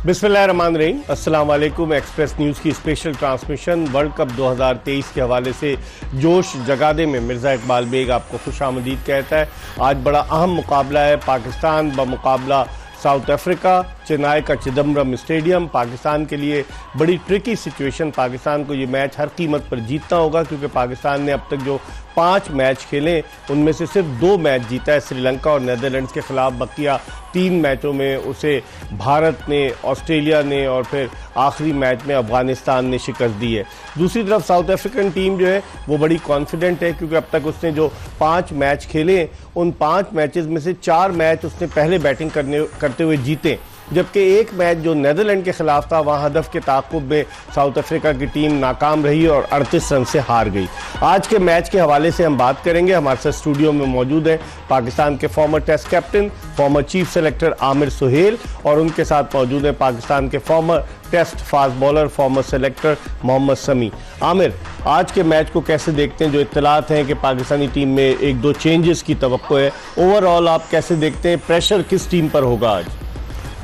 बिस्मिल्लाहिर्रहमानिर्रहीम, अस्सलाम वालेकुम। एक्सप्रेस न्यूज़ की स्पेशल ट्रांसमिशन वर्ल्ड कप 2023 के हवाले से जोश जगाने में मिर्ज़ा इकबाल बेग आपको खुशामदीद कहता है। आज बड़ा अहम मुकाबला है, पाकिस्तान बमुकाबला साउथ अफ्रीका, चेन्नई का चिदम्बरम स्टेडियम। पाकिस्तान के लिए बड़ी ट्रिकी सिचुएशन, पाकिस्तान को ये मैच हर कीमत पर जीतना होगा क्योंकि पाकिस्तान ने अब तक जो 5 मैच खेले उनमें से सिर्फ 2 मैच जीता है, श्रीलंका और नीदरलैंड्स के खिलाफ। बकिया 3 मैचों में उसे भारत ने, ऑस्ट्रेलिया ने और फिर आखिरी मैच में अफगानिस्तान ने शिकस्त दी है। दूसरी तरफ साउथ अफ्रीकन टीम जो है वो बड़ी कॉन्फिडेंट है क्योंकि अब तक उसने जो 5 मैच खेले उन 5 मैचेस में से 4 मैच उसने पहले बैटिंग करते हुए जीते, जबकि एक मैच जो नीदरलैंड के खिलाफ था वहां हदफ के ताक़ुब में साउथ अफ्रीका की टीम नाकाम रही और 38 रन से हार गई। आज के मैच के हवाले से हम बात करेंगे। हमारे साथ स्टूडियो में मौजूद है पाकिस्तान के former Test captain, former chief selector Aamir Sohail, और उनके साथ मौजूद है पाकिस्तान के former test fast bowler, former selector Mohammad Sami. Aamir, आज के मैच को कैसे देखते हैं? जो इत्तलात हैं कि पाकिस्तानी टीम में 1-2 चेंजेस की तवक्को है, ओवरऑल आप कैसे देखते हैं? प्रेशर किस टीम पर होगा आज?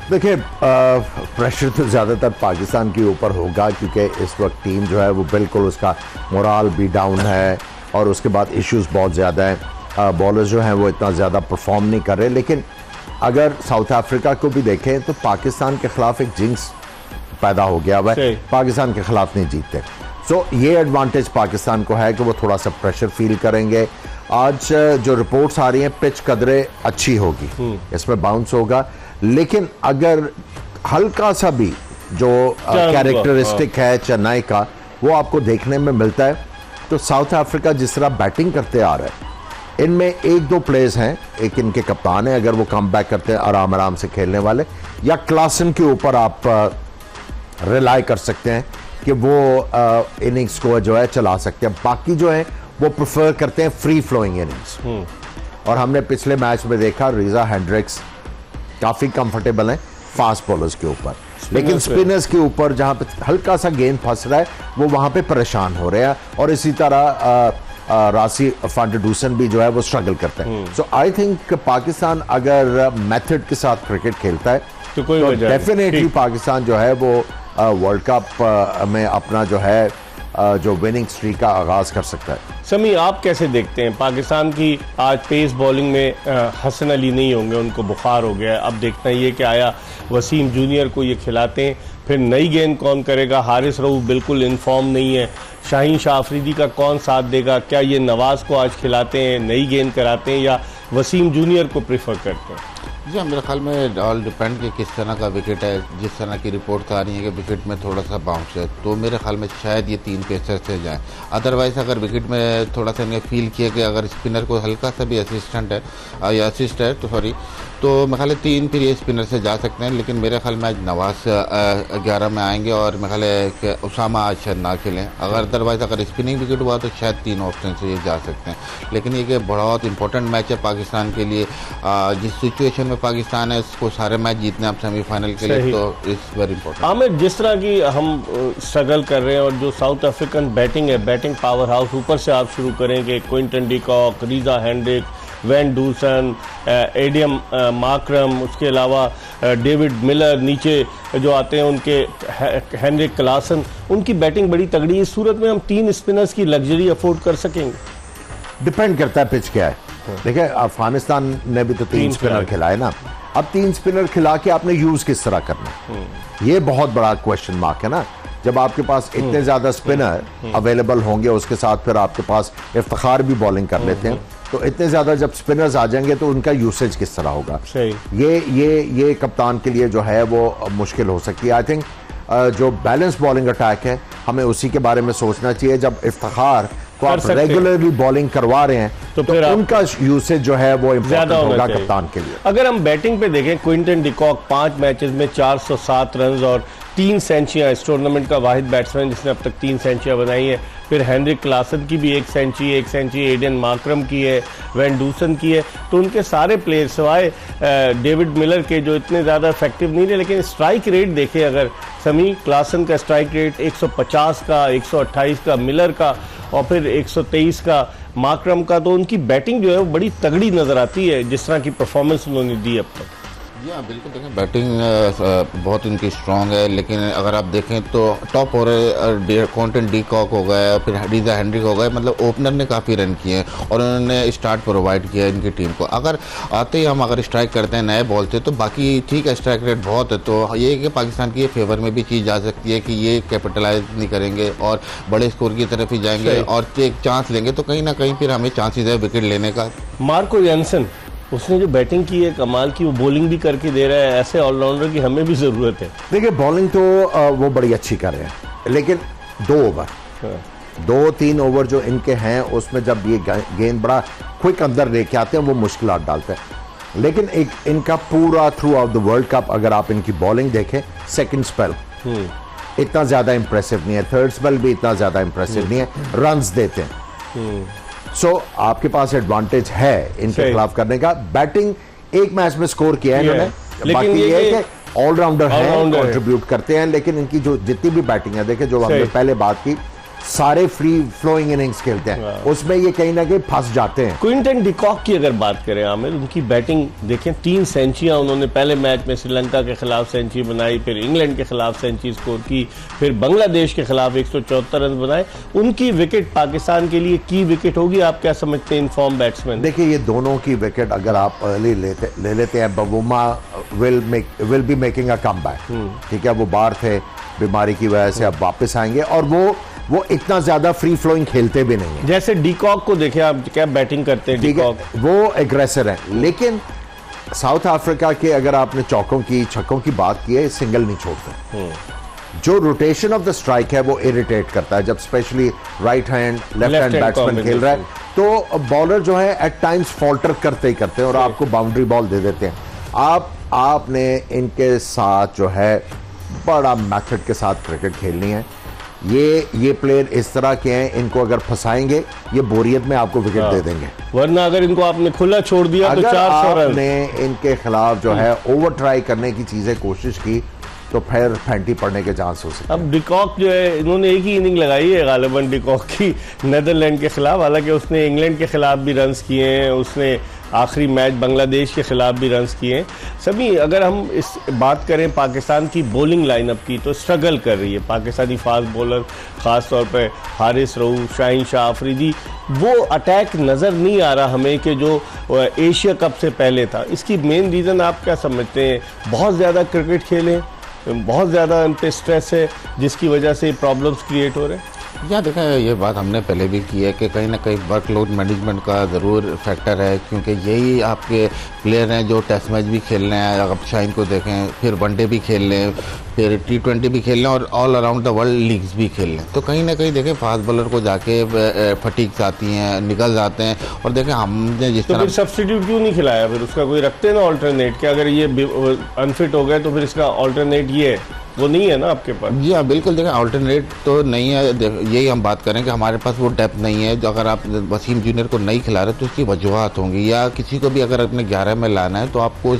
देखिए, प्रेशर तो ज़्यादातर पाकिस्तान के ऊपर होगा क्योंकि इस वक्त टीम जो है वो बिल्कुल उसका मोराल भी डाउन है और उसके बाद इश्यूज बहुत ज़्यादा हैं। बॉलर्स जो हैं वो इतना ज़्यादा परफॉर्म नहीं कर रहे, लेकिन अगर साउथ अफ्रीका को भी देखें तो पाकिस्तान के ख़िलाफ़ एक जिंक्स पैदा हो गया हुआ है, पाकिस्तान के ख़िलाफ़ नहीं जीतते। सो ये एडवांटेज पाकिस्तान को है कि वो थोड़ा सा प्रेशर फील करेंगे। आज जो रिपोर्ट्स आ रही हैं पिच कदरे अच्छी होगी, इसमें बाउंस होगा, लेकिन अगर हल्का सा भी जो कैरेक्टरिस्टिक है चेन्नई का वो आपको देखने में मिलता है, तो साउथ अफ्रीका जिस तरह बैटिंग करते आ रहा है, इनमें 1-2 प्लेयर्स हैं, एक इनके कप्तान है, अगर वो कम बैक करते हैं आराम आराम से खेलने वाले, या क्लासन के ऊपर आप रिलाई कर सकते हैं कि वो इनिंग्स को जो है चला सकते हैं। बाकी जो है वो प्रेफर करते हैं फ्री फ्लोइंग इनिंग्स, और हमने पिछले मैच में देखा रिजा हेंड्रिक्स काफ़ी कंफर्टेबल हैं फास्ट बॉलर्स के ऊपर, लेकिन स्पिनर्स के ऊपर जहां पे हल्का सा गेंद फंस रहा है वो वहां पे परेशान हो रहे हैं, और इसी तरह रासी फांडूसन भी जो है वो स्ट्रगल करते हैं। सो आई थिंक पाकिस्तान अगर मेथड के साथ क्रिकेट खेलता है तो डेफिनेटली पाकिस्तान जो है वो वर्ल्ड कप में अपना जो है जो विनिंग स्ट्रीक का आगाज कर सकता है। समी, आप कैसे देखते हैं पाकिस्तान की आज पेस बॉलिंग में? हसन अली नहीं होंगे, उनको बुखार हो गया है। अब देखना ये कि आया वसीम जूनियर को ये खिलाते हैं, फिर नई गेंद कौन करेगा? हारिस रऊफ बिल्कुल इनफॉर्म नहीं है, शाहीन शाह अफरीदी का कौन साथ देगा? क्या ये नवाज़ को आज खिलाते हैं, नई गेंद कराते हैं, या वसीम जूनियर को प्रेफर करते हैं? जी, मेरे ख्याल में ऑल डिपेंड कि किस तरह का विकेट है। जिस तरह की रिपोर्ट आ रही है कि विकेट में थोड़ा सा बाउंस है, तो मेरे ख्याल में शायद ये 3 पेसर से जाए। अदरवाइज़ अगर विकेट में थोड़ा सा इन्हें फील किया कि अगर स्पिनर को हल्का सा भी असिस्ट है तो मेरे ख्याल 3 फिर ये स्पिनर से जा सकते हैं, लेकिन मेरे ख्याल में आज नवाज 11 में आएंगे और मेरे ख्याल है कि उसामा आज शायद ना खेलें। अगर अदरवाइज़ अगर स्पिनिंग विकेट हुआ तो शायद 3 ऑप्शन से ये जा सकते हैं, लेकिन ये कि बहुत इंपॉर्टेंट मैच है पाकिस्तान के लिए। जिस सिचुएशन में पाकिस्तान है उसको सारे मैच जीतने आप सेमीफाइनल के लिए, तो इट्स वेरी इंपॉर्टेंट। आमिर, जिस तरह की हम स्ट्रगल कर रहे हैं और जो साउथ अफ्रीकन बैटिंग है, बैटिंग पावर हाउस, ऊपर से आप शुरू करें कि Quinton de Kock, Reeza Hendrick, van Dussen, Aiden Markram, उसके अलावा डेविड मिलर, नीचे जो आते हैं उनके हेनरिक क्लासन, उनकी बैटिंग बड़ी तगड़ी है। इस सूरत में हम 3 स्पिनर्स की लग्जरी अफोर्ड कर सकेंगे? डिपेंड करता है पिच क्या है। देखिए, अफगानिस्तान ने भी तो 3 स्पिनर खिलाए ना। अब 3 स्पिनर खिला के आपने यूज किस तरह करना, ये बहुत बड़ा क्वेश्चन मार्क है ना। जब आपके पास इतने ज्यादा स्पिनर अवेलेबल होंगे, उसके साथ फिर आपके पास इफ्तिखार भी बॉलिंग कर लेते हैं, तो इतने ज्यादा जब स्पिनर्स आ जाएंगे तो उनका यूसेज किस तरह होगा? ये कप्तान के लिए जो है वो मुश्किल हो सकती है। आई थिंक जो बैलेंस बॉलिंग अटैक है हमें उसी के बारे में सोचना चाहिए। जब इफ्तिखार को आप रेगुलरली बॉलिंग करवा रहे हैं तो फिर उनका यूसेज जो है वो इम्पोर्टेंट होगा कप्तान के लिए। अगर हम बैटिंग पे देखें, क्विंटन डिकॉक 5 मैचेस में 407 रन और 3 सेंचुरियां, इस टूर्नामेंट का वाहिद बैट्समैन जिसने अब तक 3 सेंचुरियां बनाई है। फिर हेनरिक क्लासन की भी 1 सेंचुरी, एडियन माकरम की है, वैन डूसन की है। तो उनके सारे प्लेयर सिवाय डेविड मिलर के जो इतने ज़्यादा इफेक्टिव नहीं रहे, लेकिन स्ट्राइक रेट देखें अगर समी, क्लासन का स्ट्राइक रेट 150 का, 128 का मिलर का, और फिर 123 का माकरम का, तो उनकी बैटिंग जो है वो बड़ी तगड़ी नज़र आती है जिस तरह की परफॉर्मेंस उन्होंने दी अब तक। या बिल्कुल देखें बैटिंग बहुत इनकी स्ट्रांग है, लेकिन अगर आप देखें तो top order Quinton de Kock हो गए, फिर हडीजा हेनरिक हो गए, मतलब ओपनर ने काफ़ी रन किए हैं और उन्होंने स्टार्ट प्रोवाइड किया इनकी टीम को। अगर आते ही हम अगर स्ट्राइक करते हैं नए बॉल से तो बाकी ठीक है, स्ट्राइक रेट बहुत है, तो ये है कि पाकिस्तान की फेवर में भी चीज़ जा सकती है कि ये कैपिटलाइज नहीं करेंगे और बड़े स्कोर की तरफ ही जाएंगे और एक चांस लेंगे, तो कहीं ना कहीं फिर हमें चांसेस है विकेट लेने का। मार्को यानसन, उसने जो बैटिंग की है कमाल की, वो बॉलिंग भी करके दे रहा है। ऐसे ऑलराउंडर की हमें भी ज़रूरत है। देखिए बॉलिंग तो वो बड़ी अच्छी कर रहे हैं, लेकिन 2 ओवर 2-3 ओवर जो इनके हैं उसमें जब ये गेंद बड़ा क्विक अंदर लेके आते हैं वो मुश्किलात डालते हैं। लेकिन एक इनका पूरा through out the world cup अगर आप इनकी बॉलिंग देखें, सेकंड स्पेल इतना ज़्यादा इंप्रेसिव नहीं है, थर्ड स्पेल भी इतना ज़्यादा इंप्रेसिव नहीं है, रन्स देते हैं। सो आपके पास एडवांटेज है इनके खिलाफ करने का। बैटिंग एक मैच में स्कोर किया है इन्होंने, बाकी ये है कि ऑलराउंडर है, कंट्रीब्यूट करते हैं, लेकिन इनकी जो जितनी भी बैटिंग है, देखिए जो हमने पहले बात की, सारे फ्री फ्लोइंग इनिंग्स खेलते हैं, उसमें ये कहीं ना कहीं फंस जाते हैं। क्विंटन डी कॉक की अगर बात करें आमिर, उनकी बैटिंग देखें, 3 सेंचुरियां उन्होंने पहले मैच में श्रीलंका के खिलाफ सेंचुरी बनाई, फिर इंग्लैंड के खिलाफ सेंचुरी स्कोर की, फिर बांग्लादेश के खिलाफ 174 रन बनाए। उनकी विकेट पाकिस्तान के लिए की विकेट होगी, आप क्या समझते हैं इन फॉर्म बैट्समैन? देखिए ये दोनों की विकेट अगर आप अर्ली ले लेते हैं, Bavuma will be making a comeback, ठीक है, वो बाहर थे बीमारी की वजह से, अब वापस आएंगे और वो इतना ज्यादा फ्री फ्लोइंग खेलते भी नहीं है। जैसे डी कॉक को देखें आप, क्या बैटिंग करते हैं डी कॉक, वो एग्रेसर है, लेकिन साउथ अफ्रीका के अगर आपने चौकों की छक्कों की बात की है, सिंगल नहीं छोड़ते। जो रोटेशन ऑफ द स्ट्राइक है वो इरिटेट करता है, जब specially right hand left hand batsman खेल रहा है तो बॉलर जो है एट टाइम्स फॉल्टर करते ही करते हैं और आपको बाउंड्री बॉल दे देते हैं। आपने इनके साथ जो है बड़ा मेथड के साथ क्रिकेट खेलनी है। ये प्लेयर इस तरह के हैं, इनको अगर फंसाएंगे ये बोरियत में आपको विकेट दे देंगे, वरना अगर इनको आपने खुला छोड़ दिया तो 400 रन। आपने इनके खिलाफ जो है ओवर ट्राई करने की चीजें कोशिश की तो फिर फैंटी पड़ने के चांस हो सकते हैं। अब डिकॉक जो है, इन्होंने एक ही इनिंग लगाई है गालिबन डिकॉक की नेदरलैंड के खिलाफ, हालांकि उसने इंग्लैंड के खिलाफ भी रन्स किए हैं, उसने आखिरी मैच बांग्लादेश के खिलाफ भी रन्स किए हैं। सभी अगर हम इस बात करें पाकिस्तान की बॉलिंग लाइनअप की, तो स्ट्रगल कर रही है पाकिस्तानी फास्ट बॉलर, ख़ास तौर पे हारिस रऊफ, शाहीन शाह अफरीदी। वो अटैक नज़र नहीं आ रहा हमें कि जो एशिया कप से पहले था। इसकी मेन रीज़न आप क्या समझते हैं? बहुत ज़्यादा क्रिकेट खेलें, बहुत ज़्यादा उन पर स्ट्रेस है जिसकी वजह से प्रॉब्लम्स क्रिएट हो रहे हैं? या देखें, ये बात हमने पहले भी की है कि कहीं ना कहीं वर्कलोड मैनेजमेंट का ज़रूर फैक्टर है, क्योंकि यही आपके प्लेयर हैं जो टेस्ट मैच भी खेल रहे हैं। अगर शाहीन को देखें, फिर वनडे भी खेल रहे हैं, फिर T20 भी खेल रहे हैं और all around the world leagues भी खेल रहे हैं। तो कहीं ना कहीं देखें फास्ट बॉलर को जाके फटीक्स आती हैं, निकल जाते हैं। और देखें हमने जिस तरह, फिर सब्स्टिट्यूट क्यों नहीं खिलाया? फिर उसका कोई रखते हैं ना ऑल्टरनेट, कि अगर ये अनफिट हो गए तो फिर इसका ऑल्टरनेट ये है, वो नहीं है ना आपके पास? जी हाँ बिल्कुल, देखें अल्टरनेट तो नहीं है। यही हम बात करें कि हमारे पास वो डेप्थ नहीं है। जो अगर आप वसीम जूनियर को नहीं खिला रहे तो उसकी वजूहत होंगी, या किसी को भी अगर अपने 11 में लाना है तो आपको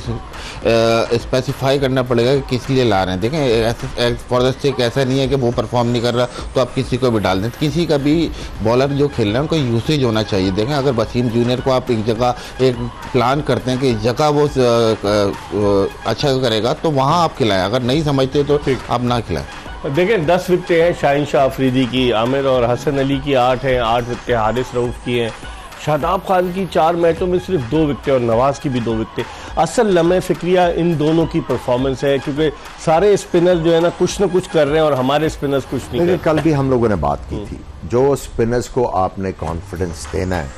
स्पेसिफाई करना पड़ेगा कि किस लिए ला रहे हैं। देखें फॉर द सेक ऐसा नहीं है कि वो परफॉर्म नहीं कर रहा तो आप किसी को भी डाल दें। किसी का भी बॉलर जो खेल रहे हैं उनको यूसेज होना चाहिए। देखें अगर वसीम जूनियर को आप एक जगह एक प्लान करते हैं कि इस जगह वो अच्छा करेगा तो वहाँ आप खिलाएं, अगर नहीं समझते तो आप ना खिलाएं। देखें 10 विकेटें हैं शाहीन शाह अफरीदी की, आमिर और हसन अली की 8 हैं, 8 विकेटें हारिस रऊफ की हैं, शादाब खान की 4 मैचों में सिर्फ 2 विकेटें और नवाज की भी 2 विकेटें। असल लम्हे फिक्रिया इन दोनों की परफॉर्मेंस है, क्योंकि सारे स्पिनर जो है ना कुछ कर रहे हैं और हमारे स्पिनर्स कुछ नहीं कर रहे। कल भी हम लोगों ने बात की थी, जो स्पिनर्स को आपने कॉन्फिडेंस देना है,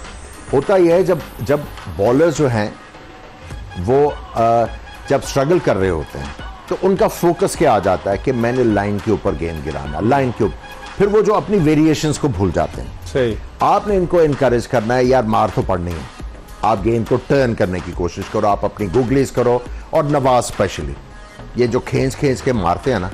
होता यह है जब बॉलर जो हैं वो जब स्ट्रगल कर रहे होते हैं तो उनका फोकस क्या आ जाता है कि मैंने लाइन के ऊपर गेंद गिराना, लाइन के ऊपर, फिर वो जो अपनी वेरिएशंस को भूल जाते हैं। सही। आपने इनको इनकरेज करना है, यार मार तो पड़नी है, आप गेंद को टर्न करने की कोशिश करो, आप अपनी गुगलीज करो। और नवाज स्पेशली ये जो खींच के मारते हैं ना,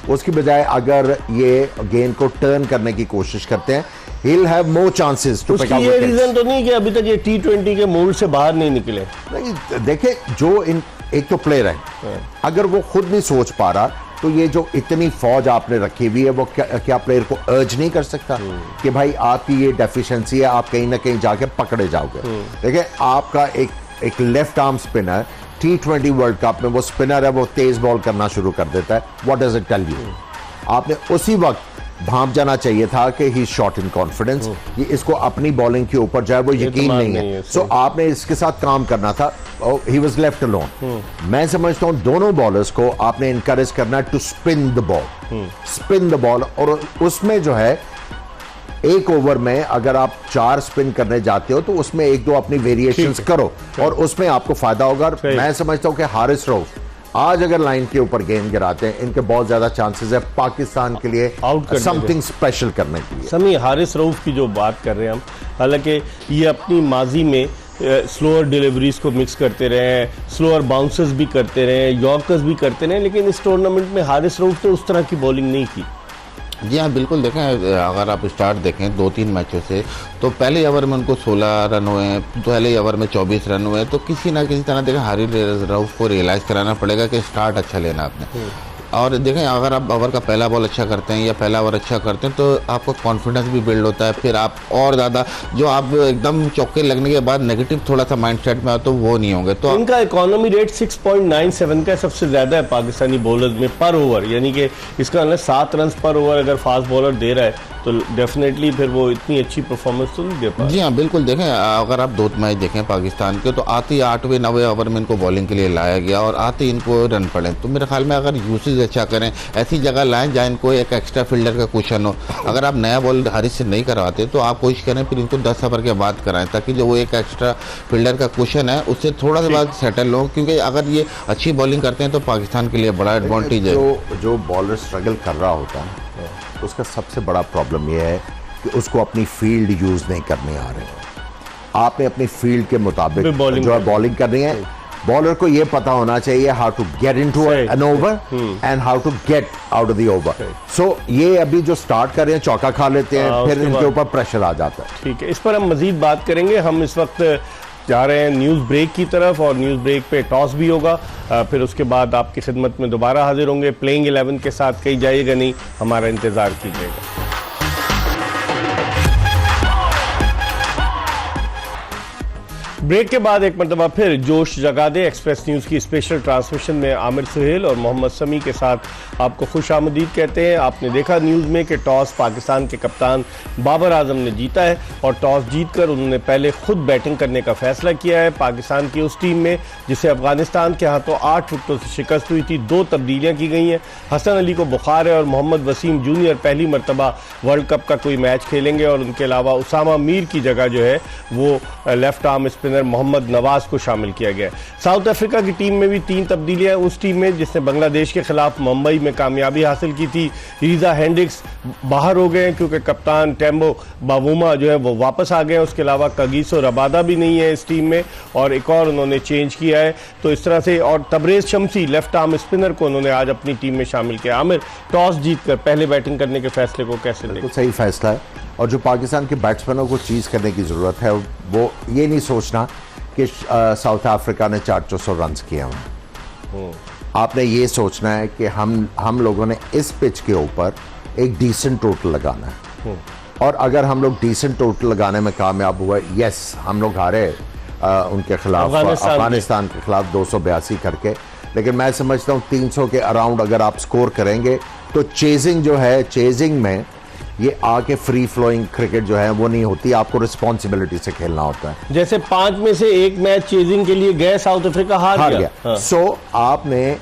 उसकी बजाय अगर ये गेंद को टर्न करने की कोशिश करते हैं, he'll have more chances to pick up ये wickets। रीजन तो नहीं कि अभी तक ये T20 के मोल्ड से बाहर नहीं निकले? नहीं, देखे जो एक तो प्लेयर है, अगर वो खुद नहीं सोच पा रहा तो ये जो इतनी फौज आपने रखी हुई है वो क्या प्लेयर को अर्ज नहीं कर सकता कि भाई आपकी ये डेफिशिएंसी है, आप कहीं ना कहीं जाके पकड़े जाओगे। देखिए आपका एक left arm spinner T20 world cup में वो स्पिनर है, वो तेज बॉल करना शुरू कर देता है। What does it tell you? आपने उसी वक्त भांप जाना चाहिए था कि ही शॉट इन कॉन्फिडेंस, ये इसको अपनी बॉलिंग के ऊपर जो है वो यकीन नहीं है। सो आपने इसके साथ काम करना था। He was left alone. मैं समझता हूं दोनों बॉलर्स को आपने इनकरेज करना है to spin the ball, spin the ball. और उसमें जो है एक ओवर में अगर आप 4 स्पिन करने जाते हो तो उसमें 1-2 अपनी वेरिएशंस करो और उसमें आपको फायदा होगा। मैं समझता हूं कि हारिस रऊफ आज अगर लाइन के ऊपर गेंद गिराते हैं, इनके बहुत ज्यादा चांसेस है पाकिस्तान के लिए समथिंग स्पेशल करने के लिए। समी, हारिस रऊफ की जो बात कर रहे हैं हम, हालांकि ये अपनी माजी में स्लोअर डिलीवरीज को मिक्स करते रहे हैं, स्लोअर बाउंसेस भी करते रहे हैं, यॉर्कर्स भी करते रहे, लेकिन इस टूर्नामेंट में हारिस रऊफ ने उस तरह की बॉलिंग नहीं की। जी हाँ, बिल्कुल। देखें, अगर आप स्टार्ट देखें 2-3 मैचों से, तो पहले ओवर में उनको 16 रन हुए, पहले ओवर में 24 रन हुए। तो किसी ना किसी तरह देखें हारिस रऊफ को रियलाइज़ कराना पड़ेगा कि स्टार्ट अच्छा लेना आपने। और देखें, अगर आप ओवर का पहला बॉल अच्छा करते हैं या पहला ओवर अच्छा करते हैं तो आपको कॉन्फिडेंस भी बिल्ड होता है। फिर आप और ज़्यादा जो आप एकदम चौके लगने के बाद नेगेटिव थोड़ा सा माइंडसेट में आए तो वो नहीं होंगे। तो इनका इकोनॉमी रेट 6.97 का सबसे ज़्यादा है पाकिस्तानी बॉलर्स में पर ओवर, यानी कि इसका मतलब 7 रन पर ओवर अगर फास्ट बॉलर दे रहा है तो डेफिनेटली फिर वो इतनी अच्छी परफॉर्मेंस तो नहीं दे पा। जी हाँ, बिल्कुल। देखें, अगर आप 2 मैच देखें पाकिस्तान के, तो आते ही 8वें 9वें ओवर में इनको बॉलिंग के लिए लाया गया और आते ही इनको रन पड़े। तो मेरे ख्याल में अगर यूसेज अच्छा करें, ऐसी जगह लाएं जहाँ इनको एक एक्स्ट्रा फील्डर का कुशन हो। अगर आप नया बॉल हारिस से नहीं करवाते तो आप कोशिश करें फिर इनको 10 ओवर के बाद कराएं, ताकि जो वो एक एक्स्ट्रा फील्डर का कुशन है उससे थोड़ा सा बाद सेटल हो, क्योंकि अगर ये अच्छी बॉलिंग करते हैं तो पाकिस्तान के लिए बड़ा एडवांटेज है। जो बॉलर स्ट्रगल कर रहा होता है उसका सबसे बड़ा प्रॉब्लम यह है कि उसको अपनी फील्ड यूज नहीं करने आ रहे। आपने अपनी फील्ड के मुताबिक जो है बॉलिंग करनी है। बॉलर को यह पता होना चाहिए how to get into an over and how to get out of the over. So ये अभी जो स्टार्ट कर रहे हैं चौका खा लेते हैं, फिर इनके ऊपर प्रेशर आ जाता है। ठीक है, इस पर हम मजीद बात करेंगे। हम इस वक्त जा रहे हैं न्यूज़ ब्रेक की तरफ और न्यूज़ ब्रेक पे टॉस भी होगा। फिर उसके बाद आपकी खिदमत में दोबारा हाजिर होंगे प्लेइंग 11 के साथ। कहीं जाइएगा नहीं, हमारा इंतज़ार कीजिएगा। ब्रेक के बाद एक मरतबा फिर जोश जगा दे एक्सप्रेस न्यूज़ की स्पेशल ट्रांसमिशन में आमिर सुहेल और मोहम्मद समी के साथ आपको खुश आमदीद कहते हैं। आपने देखा न्यूज़ में कि टॉस पाकिस्तान के कप्तान बाबर आजम ने जीता है और टॉस जीतकर उन्होंने पहले खुद बैटिंग करने का फैसला किया है। पाकिस्तान की उस टीम में जिसे अफगानिस्तान के हाथों 8 विकेटों से शिकस्त हुई थी, 2 तब्दीलियाँ की गई हैं। हसन अली को बुखार है और मोहम्मद वसीम जूनियर पहली मरतबा वर्ल्ड कप का कोई मैच खेलेंगे और उनके अलावा उसामा मीर की जगह जो है वो left arm spinner Mohammad Nawaz को शामिल किया गया। साउथ अफ्रीका की टीम में भी 3 तब्दीलियां। उस टीम में जिसने बांग्लादेश के खिलाफ मुंबई में कामयाबी हासिल की थी, रीजा हेंड्रिक्स बाहर हो गए क्योंकि कप्तान टेम्बो बावूमा जो है वो वापस आ गए। उसके अलावा कगीसो रबादा भी नहीं है इस टीम में और एक और उन्होंने चेंज किया है। तो इस तरह से और Tabraiz Shamsi left arm spinner को उन्होंने आज अपनी टीम में शामिल किया। आमिर, टॉस जीतकर पहले बैटिंग करने के फैसले को कैसे देखते हैं? सही फैसला है और जो पाकिस्तान के बैट्समैनों को चीज़ करने की ज़रूरत है वो ये नहीं सोचना कि साउथ अफ्रीका ने 400 रन किए हैं। आपने ये सोचना है कि हम लोगों ने इस पिच के ऊपर एक डिसेंट टोटल लगाना है और अगर हम लोग डिसेंट टोटल लगाने में कामयाब हुए, यस हम लोग हारे उनके खिलाफ अफगानिस्तान के खिलाफ 282 करके, लेकिन मैं समझता हूँ 300 के अराउंड अगर आप स्कोर करेंगे तो चेजिंग जो है, चेजिंग में ये आके फ्री फ्लोइंग क्रिकेट जो है वो नहीं होती, आपको रिस्पॉन्सिबिलिटी से खेलना होता है। जैसे 5 में से 1 मैच चेजिंग के लिए गए, साउथ अफ्रीका हार गया। हाँ। सो आपने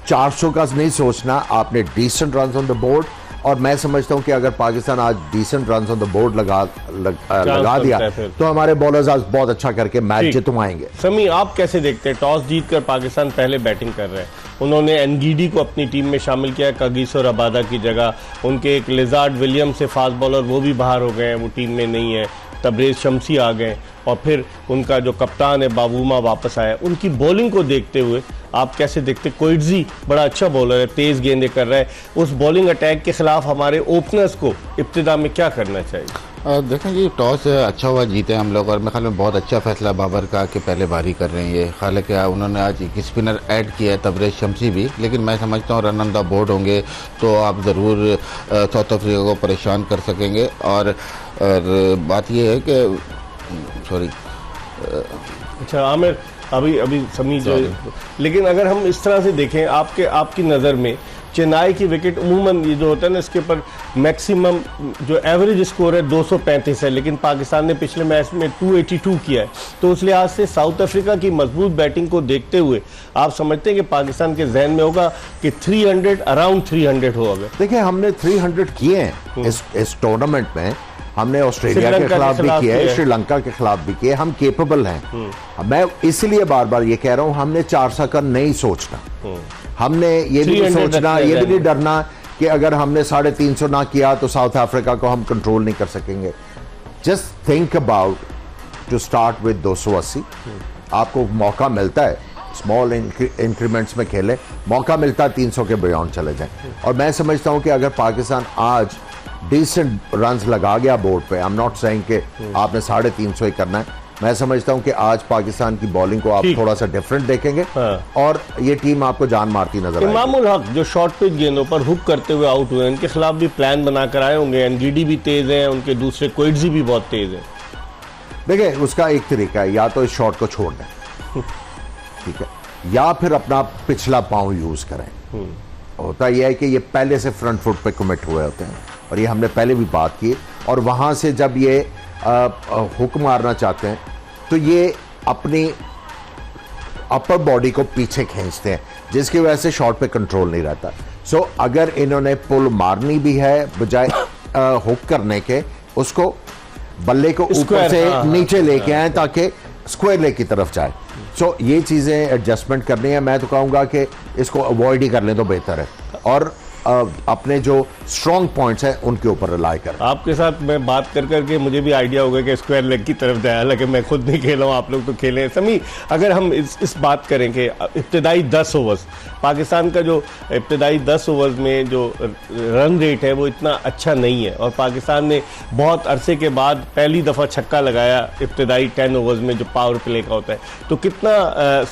400 का नहीं सोचना, आपने decent run on the board. और मैं समझता हूं कि अगर पाकिस्तान आज decent run on the board लगा दिया तो हमारे बॉलर्स आज बहुत अच्छा करके मैच जितवाएंगे। समी, आप कैसे देखते हैं? टॉस जीतकर पाकिस्तान पहले बैटिंग कर रहे हैं। उन्होंने एनगीडी को अपनी टीम में शामिल किया कगीसो रबादा की जगह। उनके एक लिजार्ड विलियम से फास्ट बॉलर वो भी बाहर हो गए हैं, वो टीम में नहीं है। तबरेज शम्सी आ गए और फिर उनका जो कप्तान है बावूमा वापस आया। उनकी बॉलिंग को देखते हुए आप कैसे देखते? कोइट्जी बड़ा अच्छा बॉलर है, तेज़ गेंदें कर रहा है। उस बॉलिंग अटैक के खिलाफ हमारे ओपनर्स को इब्तिदा में क्या करना चाहिए? देखें जी, टॉस अच्छा हुआ, जीते हम लोग और मेरे ख्याल में बहुत अच्छा फैसला बाबर का कि पहले बारी कर रहे हैं ये। हालांकि उन्होंने आज एक स्पिनर ऐड किया है, तबरेज शम्सी भी, लेकिन मैं समझता हूँ रन ऑन द बोर्ड होंगे तो आप ज़रूर साउथ अफ्रीका को परेशान कर सकेंगे। और बात यह है कि अच्छा आमिर, अभी अभी समी जो, लेकिन अगर हम इस तरह से देखें आपकी नज़र में चेन्नई की विकेट अमूमन ये जो होता है ना, इसके ऊपर मैक्सिमम जो एवरेज स्कोर है 235 है, लेकिन पाकिस्तान ने पिछले मैच में 282 किया है। तो उस लिहाज से साउथ अफ्रीका की मजबूत बैटिंग को देखते हुए आप समझते हैं कि पाकिस्तान के जहन में होगा कि 300 अराउंड 300 हो? अगर देखिए हमने 300 किए हैं इस टूर्नामेंट में, हमने ऑस्ट्रेलिया के खिलाफ भी किया है, श्रीलंका के खिलाफ भी किया है, हम केपेबल हैं। मैं इसलिए बार बार ये कह रहा हूं, हमने 400 का नहीं सोचना, हमने ये भी नहीं सोचना, ये भी नहीं डरना कि अगर हमने 350 ना किया तो साउथ अफ्रीका को हम कंट्रोल नहीं कर सकेंगे। Just think about to start with 280। आपको मौका मिलता है स्मॉल इंक्रीमेंट्स में खेले, मौका मिलता है 300 के बियॉन्ड चले जाएं। और मैं समझता हूं कि अगर पाकिस्तान आज डिसेंट रन्स लगा गया बोर्ड पे, आई एम नॉट सेइंग कि आपने 350 ही करना है, मैं समझता हूं कि आज पाकिस्तान की बॉलिंग को आप थोड़ा सा डिफरेंट देखेंगे और ये टीम आपको जान मारती नजर आएगी। इमामुल हक जो शॉर्ट पिच गेंदों पर हुक करते हुए आउट हुए, उनके खिलाफ भी प्लान बनाकर आए होंगे। एनगीडी भी तेज है, उनके दूसरे क्विड्जी भी बहुत तेज है। देखिए उसका एक तरीका है, या तो इस शॉट को छोड़ दें, ठीक है, या फिर अपना पिछला पांव यूज करें। होता यह है कि ये पहले से फ्रंट फुट पे कमिट हुए होते हैं, और ये हमने पहले भी बात की, और वहां से जब ये हुक मारना चाहते हैं तो ये अपनी अपर बॉडी को पीछे खींचते हैं, जिसकी वजह से शॉट पे कंट्रोल नहीं रहता। सो अगर इन्होंने पुल मारनी भी है, बजाय हुक करने के, उसको बल्ले को ऊपर से नीचे लेके आए ताकि स्क्वायर लेग की तरफ जाए। सो ये चीजें एडजस्टमेंट करनी है। मैं तो कहूंगा कि इसको अवॉइड ही कर लें तो बेहतर है, और अपने जो स्ट्रॉन्ग पॉइंट्स हैं उनके ऊपर रिलाई करें। आपके साथ मैं बात कर करके मुझे भी आइडिया हो गया कि स्क्वायर लेग की तरफ जाए, हालांकि मैं खुद नहीं खेला हूँ, आप लोग तो खेले हैं। समी, अगर हम इस बात करें कि इब्तदाई 10 ओवर्स, पाकिस्तान का जो इब्तदाई 10 ओवर्स में जो रन रेट है वो इतना अच्छा नहीं है, और पाकिस्तान ने बहुत अरसे के बाद पहली दफ़ा छक्का लगाया इब्तदाई 10 ओवर्स में जो पावर प्ले का होता है, तो कितना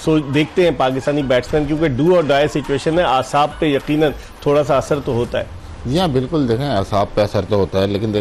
देखते हैं पाकिस्तानी बैट्समैन, क्योंकि डू और डाई सिचुएशन है, आसाब पे यकीनन थोड़ा सा असर तो होता है। जी हाँ, बिल्कुल देखें असाब पे असर तो होता है, लेकिन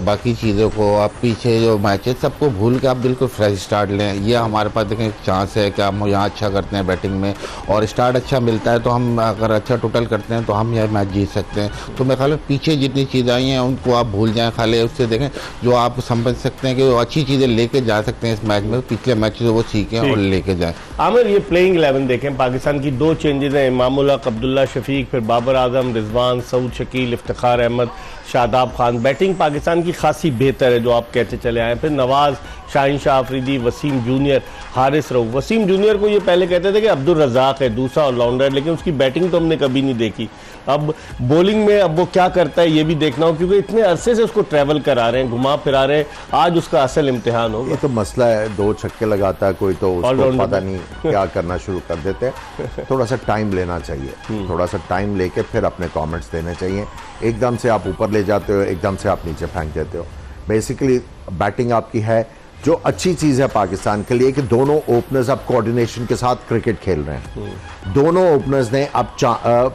बाकी चीज़ों को आप पीछे जो मैचेस सबको भूल के आप बिल्कुल फ्रेश स्टार्ट लें। ये हमारे पास देखें चांस है कि हम यहाँ अच्छा करते हैं बैटिंग में, और स्टार्ट अच्छा मिलता है तो हम अगर अच्छा टोटल करते हैं तो हम यह मैच जीत सकते हैं। तो मेरे ख्याल में पीछे जितनी चीज़ें आई हैं उनको आप भूल जाएँ, खाली उससे देखें जो आप समझ सकते हैं कि वो अच्छी चीज़ें लेके जा सकते हैं इस मैच में, पिछले मैच से वो सीखें और लेके जाएँ। आमिर, ये प्लेइंग 11 देखें, पाकिस्तान की 2 चेंजेस हैं, इमामुल हक, अब्दुल्ला शफीक, फिर बाबर आजम, रिजवान, सऊद शकील, इफ्तिखार अहमद, शादाब खान। बैटिंग पाकिस्तान की खासी बेहतर है जो आप कहते चले आए। फिर नवाज, शाहीन शाह अफरीदी, वसीम जूनियर, हारिस रऊफ। वसीम जूनियर को ये पहले कहते थे कि अब्दुल रज़ाक है, दूसरा ऑलराउंडर, लेकिन उसकी बैटिंग तो हमने कभी नहीं देखी। अब बॉलिंग में अब वो क्या करता है ये भी देखना हो, क्योंकि इतने अरसे से उसको ट्रैवल करा रहे हैं, घुमा फिरा रहे हैं, आज उसका असल इम्तिहान होगा। ये तो मसला है, 2 छक्के लगाता है कोई तो उसको पता नहीं क्या करना शुरू कर देते हैं। थोड़ा सा टाइम लेना चाहिए, थोड़ा सा टाइम लेके फिर अपने कमेंट्स देने चाहिए। एकदम से आप ऊपर ले जाते हो, एकदम से आप नीचे फेंक देते हो। बेसिकली बैटिंग आपकी है, जो अच्छी चीज़ है पाकिस्तान के लिए कि दोनों ओपनर्स अब कोऑर्डिनेशन के साथ क्रिकेट खेल रहे हैं। दोनों ओपनर्स ने अब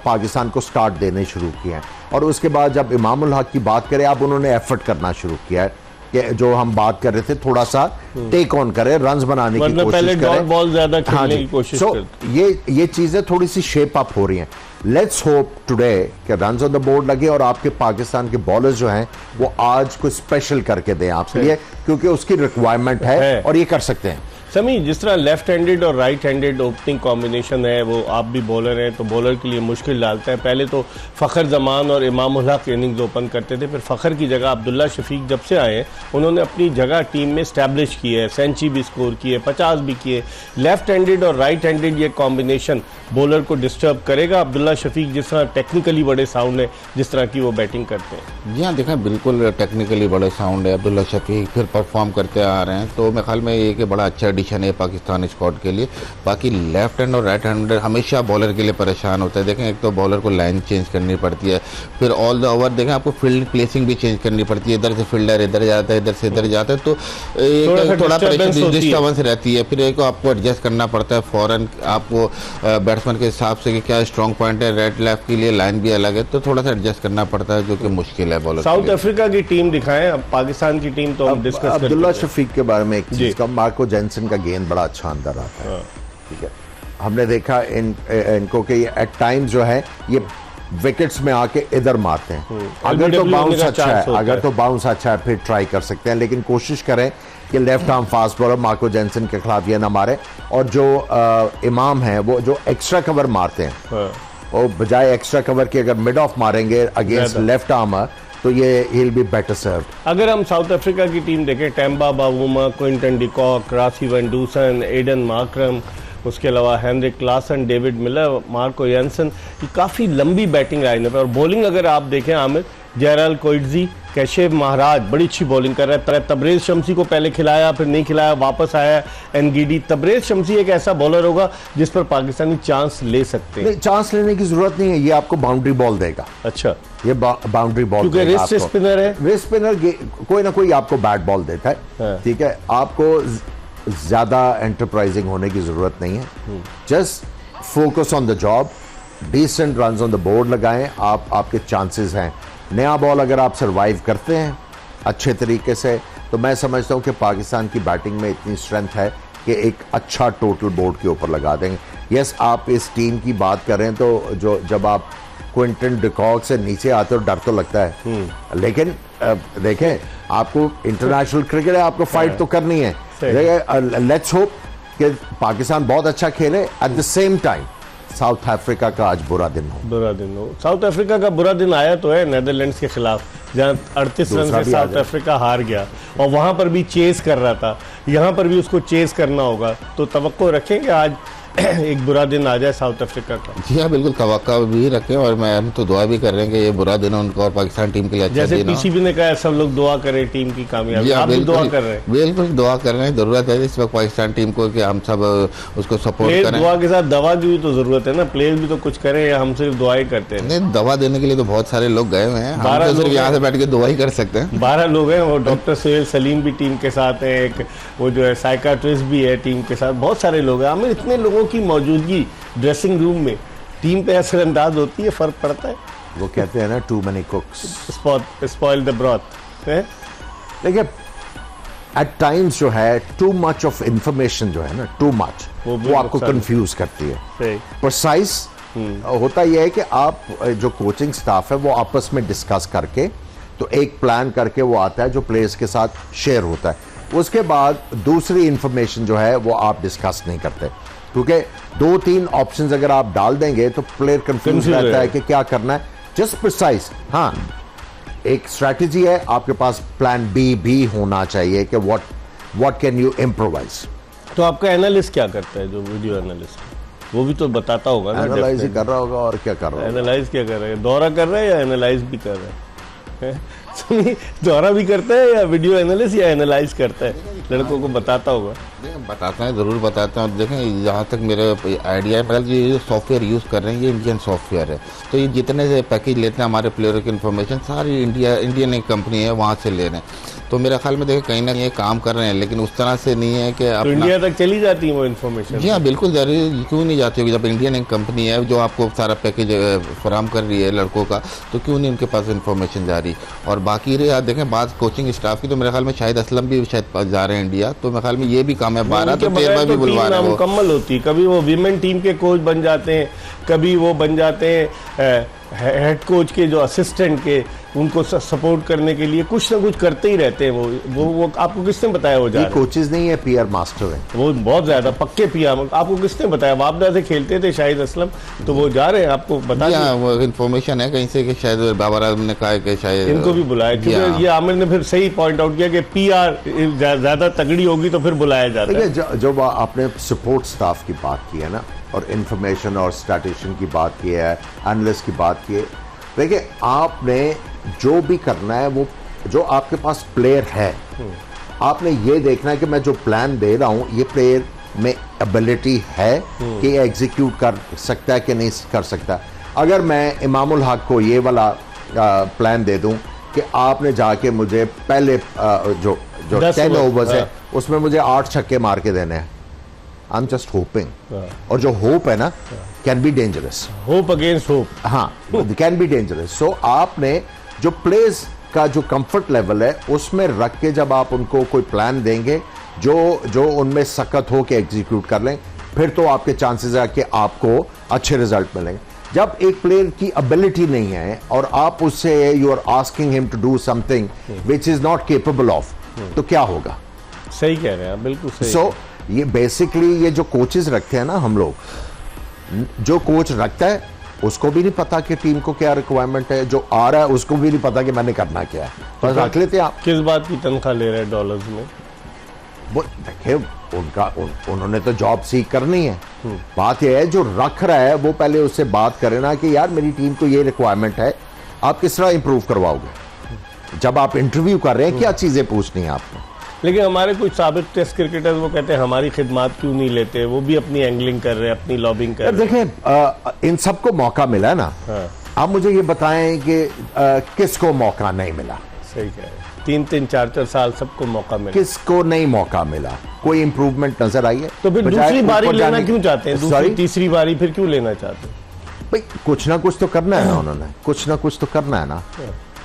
पाकिस्तान को स्टार्ट देने शुरू किए हैं, और उसके बाद जब इमामुल हक की बात करें, अब उन्होंने एफर्ट करना शुरू किया है कि जो हम बात कर रहे थे थोड़ा सा टेक ऑन करें, रन्स बनाने की कोशिश करें, बॉल ज्यादा खेलने की कोशिश करें। ये चीजें थोड़ी सी शेप अप हो रही हैं। लेट्स होप टुडे कि रन्स ऑन द बोर्ड लगे और आपके पाकिस्तान के बॉलर्स जो हैं वो आज कुछ स्पेशल करके दें आपके लिए, क्योंकि उसकी रिक्वायरमेंट है और ये कर सकते हैं। समी, जिस तरह लेफ्ट हैंडेड और राइट हैंडेड ओपनिंग कॉम्बिनेशन है, वो आप भी बॉलर हैं तो बॉलर के लिए मुश्किल डालता है। पहले तो फ़खर जमान और इमामुल हक इनिंग्स ओपन करते थे, फिर फ़खर की जगह अब्दुल्ला शफीक जब से आए हैं उन्होंने अपनी जगह टीम में स्टैब्लिश की है, सेंचुरी भी स्कोर की है, 50 भी किए। लेफ्ट हैंडेड और राइट हैंडेड ये कॉम्बिनेशन बॉलर को डिस्टर्ब करेगा। अब्दुल्ला शफीक जिस तरह टेक्निकली बड़े साउंड है, जिस तरह की वो बैटिंग करते हैं। जी हाँ, देखें बिल्कुल टेक्निकली बड़े साउंड है अब्दुल्ला शफीक, फिर परफॉर्म करते आ रहे हैं, तो मेरे ख्याल में ये कि बड़ा अच्छा एडिशन है पाकिस्तान स्क्वाड के लिए। बाकी लेफ्ट हैंड और राइट हैंड हमेशा बॉलर के लिए परेशान होता है। देखें एक तो बॉलर को लाइन चेंज करनी पड़ती है, फिर ऑल द ओवर देखें आपको फील्ड प्लेसिंग भी चेंज करनी पड़ती है, इधर से फील्डर इधर जाता है, इधर से इधर जाता है, तो थोड़ा डिस्टर्बेंस रहती है। फिर एक आपको एडजस्ट करना पड़ता है फौरन, आपको बैट्समैन के हिसाब से कि क्या स्ट्रॉन्ग पॉइंट है, राइट लेफ्ट के लिए लाइन भी अलग है, तो थोड़ा सा एडजस्ट करना पड़ता है, जो कि मुश्किल है बॉलर। साउथ अफ्रीका की टीम दिखाएं, अब पाकिस्तान की टीम तो हम डिस्कस अब्दुल्ला शफीक के बारे में एक चीज का, मार्को जेनसन का गेंद बड़ा अच्छा अंदर आता है, ठीक है, हमने देखा इनको कि ये एट टाइम्स जो है ये विकेट्स में आके इधर मारते हैं। अगर तो LBW बाउंस होने का अच्छा chance है, होता अगर है। तो बाउंस अच्छा है फिर ट्राई कर सकते हैं, लेकिन कोशिश करें कि left arm fast bowler Marco Jansen के खिलाफ ये ना मारे। और जो इमाम है वो जो एक्स्ट्रा कवर मारते हैं, हाँ। और बजाय एक्स्ट्रा कवर के अगर मिड ऑफ मारेंगे अगेंस्ट ज्यादा। लेफ्ट आर्मर तो ये he'll be better served। अगर हम साउथ अफ्रीका की टीम देखें, Temba Bavuma, Quinton de Kock, Rassie van Dussen, Aiden Markram, उसके अलावा Heinrich Klaasen, David Miller, Marco Jansen, ये काफ़ी लंबी बैटिंग लाइनअप है। और बॉलिंग अगर आप देखें आमिर, जयराल कोइटजी, कैशेव महाराज बड़ी अच्छी बॉलिंग कर रहा है। तबरेज शम्सी को पहले खिलाया, फिर नहीं खिलाया, वापस आया एनगीडी। तबरेज शम्सी एक ऐसा बॉलर होगा जिस पर पाकिस्तानी चांस ले सकते हैं। नहीं, चांस लेने की जरूरत नहीं है, ये आपको बाउंड्री बॉल देगा। अच्छा, ये बाउंड्री बॉल क्योंकि रिस्ट स्पिनर है। रिस्ट स्पिनर कोई ना कोई आपको बैट बॉल देता है, हाँ। ठीक है। आपको ज्यादा एंटरप्राइजिंग होने की जरूरत नहीं है, just focus on the job, decent runs on the board लगाएं, आपके चांसेस हैं। नया बॉल अगर आप सरवाइव करते हैं अच्छे तरीके से तो मैं समझता हूं कि पाकिस्तान की बैटिंग में इतनी स्ट्रेंथ है कि एक अच्छा टोटल बोर्ड के ऊपर लगा देंगे। यस, आप इस टीम की बात करें तो जब आप क्विंटन डिकॉक से नीचे आते हो डर तो लगता है, लेकिन देखें आपको इंटरनेशनल क्रिकेट है, आपको फाइट तो करनी है। लेट्स होप कि पाकिस्तान बहुत अच्छा खेले, at the same time south Africa का आज बुरा दिन हो। बुरा दिन हो। साउथ अफ्रीका का बुरा दिन आया तो है नेदरलैंड्स के खिलाफ, जहां 38 रन से साउथ अफ्रीका हार गया और वहां पर भी चेस कर रहा था। यहां पर भी उसको चेस करना होगा, तो तवक्को रखेंगे आज एक बुरा दिन आ जाए साउथ अफ्रीका का। जी हाँ, बिल्कुल तवक्का भी रखें और मैं हम तो दुआ भी कर रहे हैं कि ये बुरा दिन उनका और पाकिस्तान टीम के लिए अच्छा जैसे दिन हो। पीसीबी ने कहा सब लोग दुआ करें टीम की कामयाबी, आप भी दुआ कर रहे हैं। बिल्कुल दुआ कर रहे हैं, जरूरत है इस वक्त पाकिस्तान टीम को कि हम सब उसको सपोर्ट प्लेयर करें। दुआ के साथ दवा की भी तो जरूरत है ना, प्लेयर भी तो कुछ करें या हम सिर्फ दुआ ही करते हैं। नहीं, दवा देने के लिए तो बहुत सारे लोग गए हुए हैं, 12 हम तो सिर्फ लोग यहाँ हैं। से बैठ के दुआ ही कर सकते हैं। 12 लोग हैं, वो डॉक्टर सोहेल सलीम भी टीम के साथ हैं, एक वो जो है साइकाट्रिस्ट भी है टीम के साथ, बहुत सारे लोग हैं। हमें इतने लोगों की मौजूदगी ड्रेसिंग रूम में टीम पे असरअंदाज होती है, फर्क पड़ता है। वो कहते हैं ना too many cooks spoil the broth है। देखिए एट टाइम्स जो है टू मच ऑफ इंफॉर्मेशन जो है ना, टू मच वो भी वो आपको नुकसान है। कंफ्यूज करती है। सही। प्रिसाइज होता यह है कि आप जो कोचिंग स्टाफ है वो आपस में डिस्कस करके तो एक प्लान करके वो आता है जो प्लेयर्स के साथ शेयर होता है। उसके बाद दूसरी इंफॉर्मेशन जो है वो आप डिस्कस नहीं करते, क्योंकि 2-3 ऑप्शंस अगर आप डाल देंगे तो प्लेयर कंफ्यूज रहता है कि क्या करना है। जस्ट प्रिसाइज, हाँ एक स्ट्रैटेजी है आपके पास, प्लान बी भी होना चाहिए कि व्हाट कैन यू इम्प्रोवाइज। तो आपका एनालिस्ट क्या करता है, जो वीडियो एनालिस्ट, वो भी तो बताता होगा ना। एनालाइज ही कर रहा होगा और क्या कर रहा होगा। एनालाइज क्या कर रहे हैं, दौरा कर रहे हैं या एनालाइज भी कर रहे हैं? सुनिए, दौरा भी करता है या वीडियो एनालिस्ट या एनालाइज करता है, लड़कों को बताता होगा। बताते हैं, ज़रूर बताते हैं। और देखें जहाँ तक मेरे आइडिया है, मतलब ये जो सॉफ्टवेयर यूज़ कर रहे हैं ये इंडियन सॉफ्टवेयर है, तो ये जितने से पैकेज लेते हैं हमारे प्लेयरों की इन्फॉर्मेशन सारी इंडियन एक कंपनी है वहाँ से ले रहे हैं। तो मेरे ख्याल में देखिए कहीं ना कहीं काम कर रहे हैं, लेकिन उस तरह से नहीं है कि तो इंडिया तक चली जाती है वो इन्फॉर्मेशन। जी हाँ, बिल्कुल जरूरी, क्यों नहीं जाती होगी। जब इंडियन एक कंपनी है जो आपको सारा पैकेज फराहम कर रही है लड़कों का, तो क्यों नहीं उनके पास इन्फॉर्मेशन जा रही। और बाकी रहे आप देखें बात कोचिंग स्टाफ की, तो मेरे ख्याल में शायद असलम भी शायद जा रहे हैं इंडिया, तो मेरे ख्याल में ये भी काम है। 12 तो 13 भी बुलवा रहे हैं वो। मुकम्मल होती, कभी वो विमेन टीम के कोच बन जाते हैं, कभी वो बन जाते हैं हेड कोच के जो असिस्टेंट के, उनको सपोर्ट करने के लिए कुछ ना कुछ करते ही रहते हैं। वो आपको किसने बताया वो जा ये रहे हैं? कोचेज नहीं है, पीआर मास्टर है वो बहुत ज्यादा पक्के पीआर। आपको किसने बताया? वापदा से खेलते थे शाहिद असलम, तो वो जा रहे हैं, आपको बता दिया। हाँ, वो इन्फॉर्मेशन है कहीं से कि शायद बाबर आजम ने कहा कि शायद इनको भी बुलाया, क्योंकि ये आमिर ने फिर सही पॉइंट आउट किया कि पीआर ज्यादा तगड़ी होगी तो फिर बुलाया जाता है। देखिए जब आपने सपोर्ट स्टाफ की बात की है ना, और इंफॉर्मेशन और स्टैटिस्टिशियन की बात की है, एनालिस्ट की बात की है, देखिए आपने जो भी करना है वो जो आपके पास प्लेयर है, आपने ये देखना है कि मैं जो प्लान दे रहा हूँ ये प्लेयर में एबिलिटी है कि एग्जीक्यूट कर सकता है कि नहीं कर सकता। अगर मैं इमामुल हक को ये वाला प्लान दे दूं कि आपने जाके मुझे पहले जो 10 ओवर्स है उसमें मुझे 8 छक्के मार के देने हैं, आई एम जस्ट होपिंग। और जो होप है ना can be dangerous, hope against hope. हाँ, कैन बी डेंजरस। सो आपने जो प्लेयर्स का जो कंफर्ट लेवल है उसमें रख के जब आप उनको कोई प्लान देंगे जो उनमें सख्त हो के एग्जीक्यूट कर लें, फिर तो आपके चांसेस है कि आपको अच्छे रिजल्ट मिलेंगे। जब एक प्लेयर की एबिलिटी नहीं है और आप उससे you are asking him to do something which is not capable of, तो क्या होगा? सही कह रहे हैं आप, बिल्कुल सही। सो ये बेसिकली ये जो कोचेस रखते हैं ना हम लोग, जो कोच रखता है उसको भी नहीं पता कि टीम को क्या रिक्वायरमेंट है, जो आ रहा है उसको भी नहीं पता कि मैंने करना क्या है, बस रख लेते हैं आप। किस बात की तनख्वाह ले रहे हैं डॉलर्स में? वो देखिए उन्होंने तो जॉब सीख करनी है। बात यह है जो रख रहा है वो पहले उससे बात करे ना कि यार मेरी टीम को ये रिक्वायरमेंट है, आप किस तरह इंप्रूव करवाओगे। जब आप इंटरव्यू कर रहे हैं क्या चीजें पूछनी है आपने। लेकिन हमारे कुछ साबिक टेस्ट क्रिकेटर्स वो कहते हैं हमारी खिदमत क्यों नहीं लेते, वो भी अपनी एंगलिंग कर रहे हैं, अपनी लॉबिंग कर रहे हैं। देखिए इन सबको मौका मिला है ना। हाँ। आप मुझे ये बताएं कि किसको मौका नहीं मिला। सही कह रहे हैं, 3-3, 4-4 साल सबको मौका मिला, किसको नहीं मौका मिला, कोई इंप्रूवमेंट नजर आई है? तो फिर बजाय दूसरी बारी ऊपर लेना जाने- क्यों चाहते हैं? दूसरी Sorry? तीसरी बारी फिर क्यों लेना चाहते हैं? भाई कुछ ना कुछ तो करना है ना उन्होंने, कुछ ना कुछ तो करना है ना।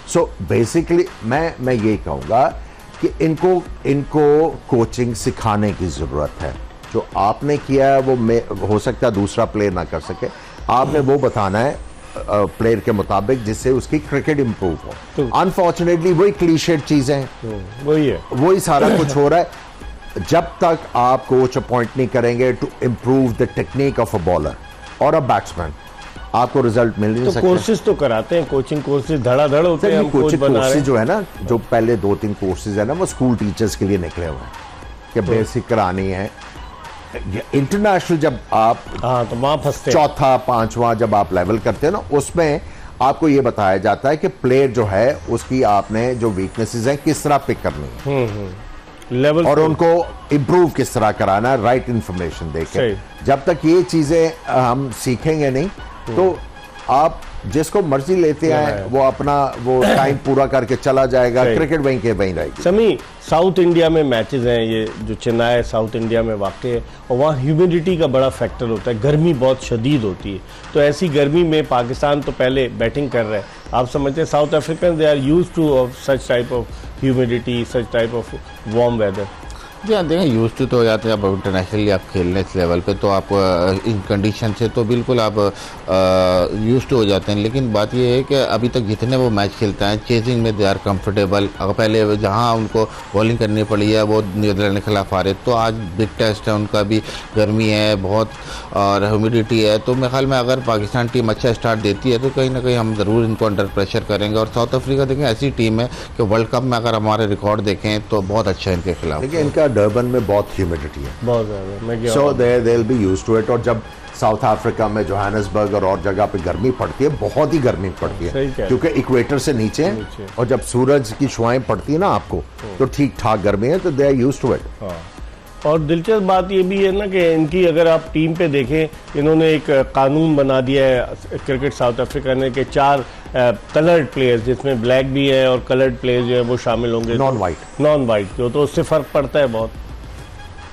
सो बेसिकली मैं ये कहूंगा कि इनको कोचिंग सिखाने की जरूरत है। जो आपने किया है वो हो सकता है दूसरा प्लेयर ना कर सके, आपने वो बताना है प्लेयर के मुताबिक जिससे उसकी क्रिकेट इंप्रूव हो। अनफॉर्चुनेटली वही क्लीशेड चीजें हैं, वही है, वही सारा कुछ हो रहा है। जब तक आप कोच अपॉइंट नहीं करेंगे to improve the technique of a bowler और अ बैट्समैन, आपको रिजल्ट मिल नहीं तो सकते। कोर्सेज तो कराते हैं, कोचिंग कोर्सेज धड़ाधड़ होते हैं, हम कोच कोचिंग बना रहे कोर्सेज हैं। जो है ना, जो पहले 2-3 कोर्सेज है ना वो स्कूल टीचर्स के लिए निकले हुए हैं कि बेसिक करानी है। इंटरनेशनल जब आप हाँ तो वहां फंसते हैं। चौथा 5वां जब आप लेवल करते हैं ना, उसमें आपको ये बताया जाता है कि प्लेयर जो है उसकी आपने जो वीकनेसेस हैं किस तरह पिक करनी है लेवल और उनको इम्प्रूव किस तरह कराना है, राइट इंफॉर्मेशन देके। सही। जब तक ये चीजें हम सीखेंगे नहीं तो आप जिसको मर्जी लेते आए वो अपना वो टाइम पूरा करके चला जाएगा, सही। क्रिकेट वहीं के वहीं रहेगी। समी, साउथ इंडिया में मैचेस हैं, ये जो चेन्नई साउथ इंडिया में वाक़ है, और वहाँ ह्यूमिडिटी का बड़ा फैक्टर होता है, गर्मी बहुत शदीद होती है। तो ऐसी गर्मी में पाकिस्तान तो पहले बैटिंग कर रहा है, आप समझते हैं South African they are used to of such type of humidity, such type of warm weather. जी हाँ, देखें यूज टू तो हो जाते हैं। अब इंटरनेशनली आप खेलने इस लेवल पे तो आप इन कंडीशन से तो बिल्कुल आप यूज टू हो जाते हैं। लेकिन बात ये है कि अभी तक जितने वो मैच खेलते हैं चेजिंग में दे आर कंफर्टेबल। अगर पहले जहाँ उनको बॉलिंग करनी पड़ी है वो न्यूजीलैंड के खिलाफ आ रहे, तो आज बिग टेस्ट है उनका भी, गर्मी है बहुत और ह्यूमिडिटी है। तो मेरे ख्याल में अगर पाकिस्तान टीम अच्छा स्टार्ट देती है तो कहीं ना कहीं हम ज़रूर इनको अंडर प्रेशर करेंगे। और साउथ अफ्रीका देखें ऐसी टीम है कि वर्ल्ड कप में अगर हमारे रिकॉर्ड देखें तो बहुत अच्छा है इनके खिलाफ। देखिए इनका डर्बन में बहुत ह्यूमिडिटी है, बहुत ज़्यादा, मैं क्या so they will be used to it. और जब साउथ अफ्रीका में जोहानिसबर्ग और जगह पे गर्मी पड़ती है, बहुत ही गर्मी पड़ती सही है कह रहे क्योंकि इक्वेटर से नीचे है और जब सूरज की शुआएं पड़ती है ना आपको तो ठीक ठाक गर्मी है, तो they are used to it. हाँ। और दिलचस्प बात ये भी है ना कि इनकी अगर आप टीम पे देखें, इन्होंने एक कानून बना दिया है क्रिकेट साउथ अफ्रीका ने कि 4 कलर्ड प्लेयर्स, जिसमें ब्लैक भी है और कलर्ड प्लेयर्स जो है वो शामिल होंगे, नॉन वाइट, नॉन वाइट जो, तो उससे फर्क पड़ता है बहुत।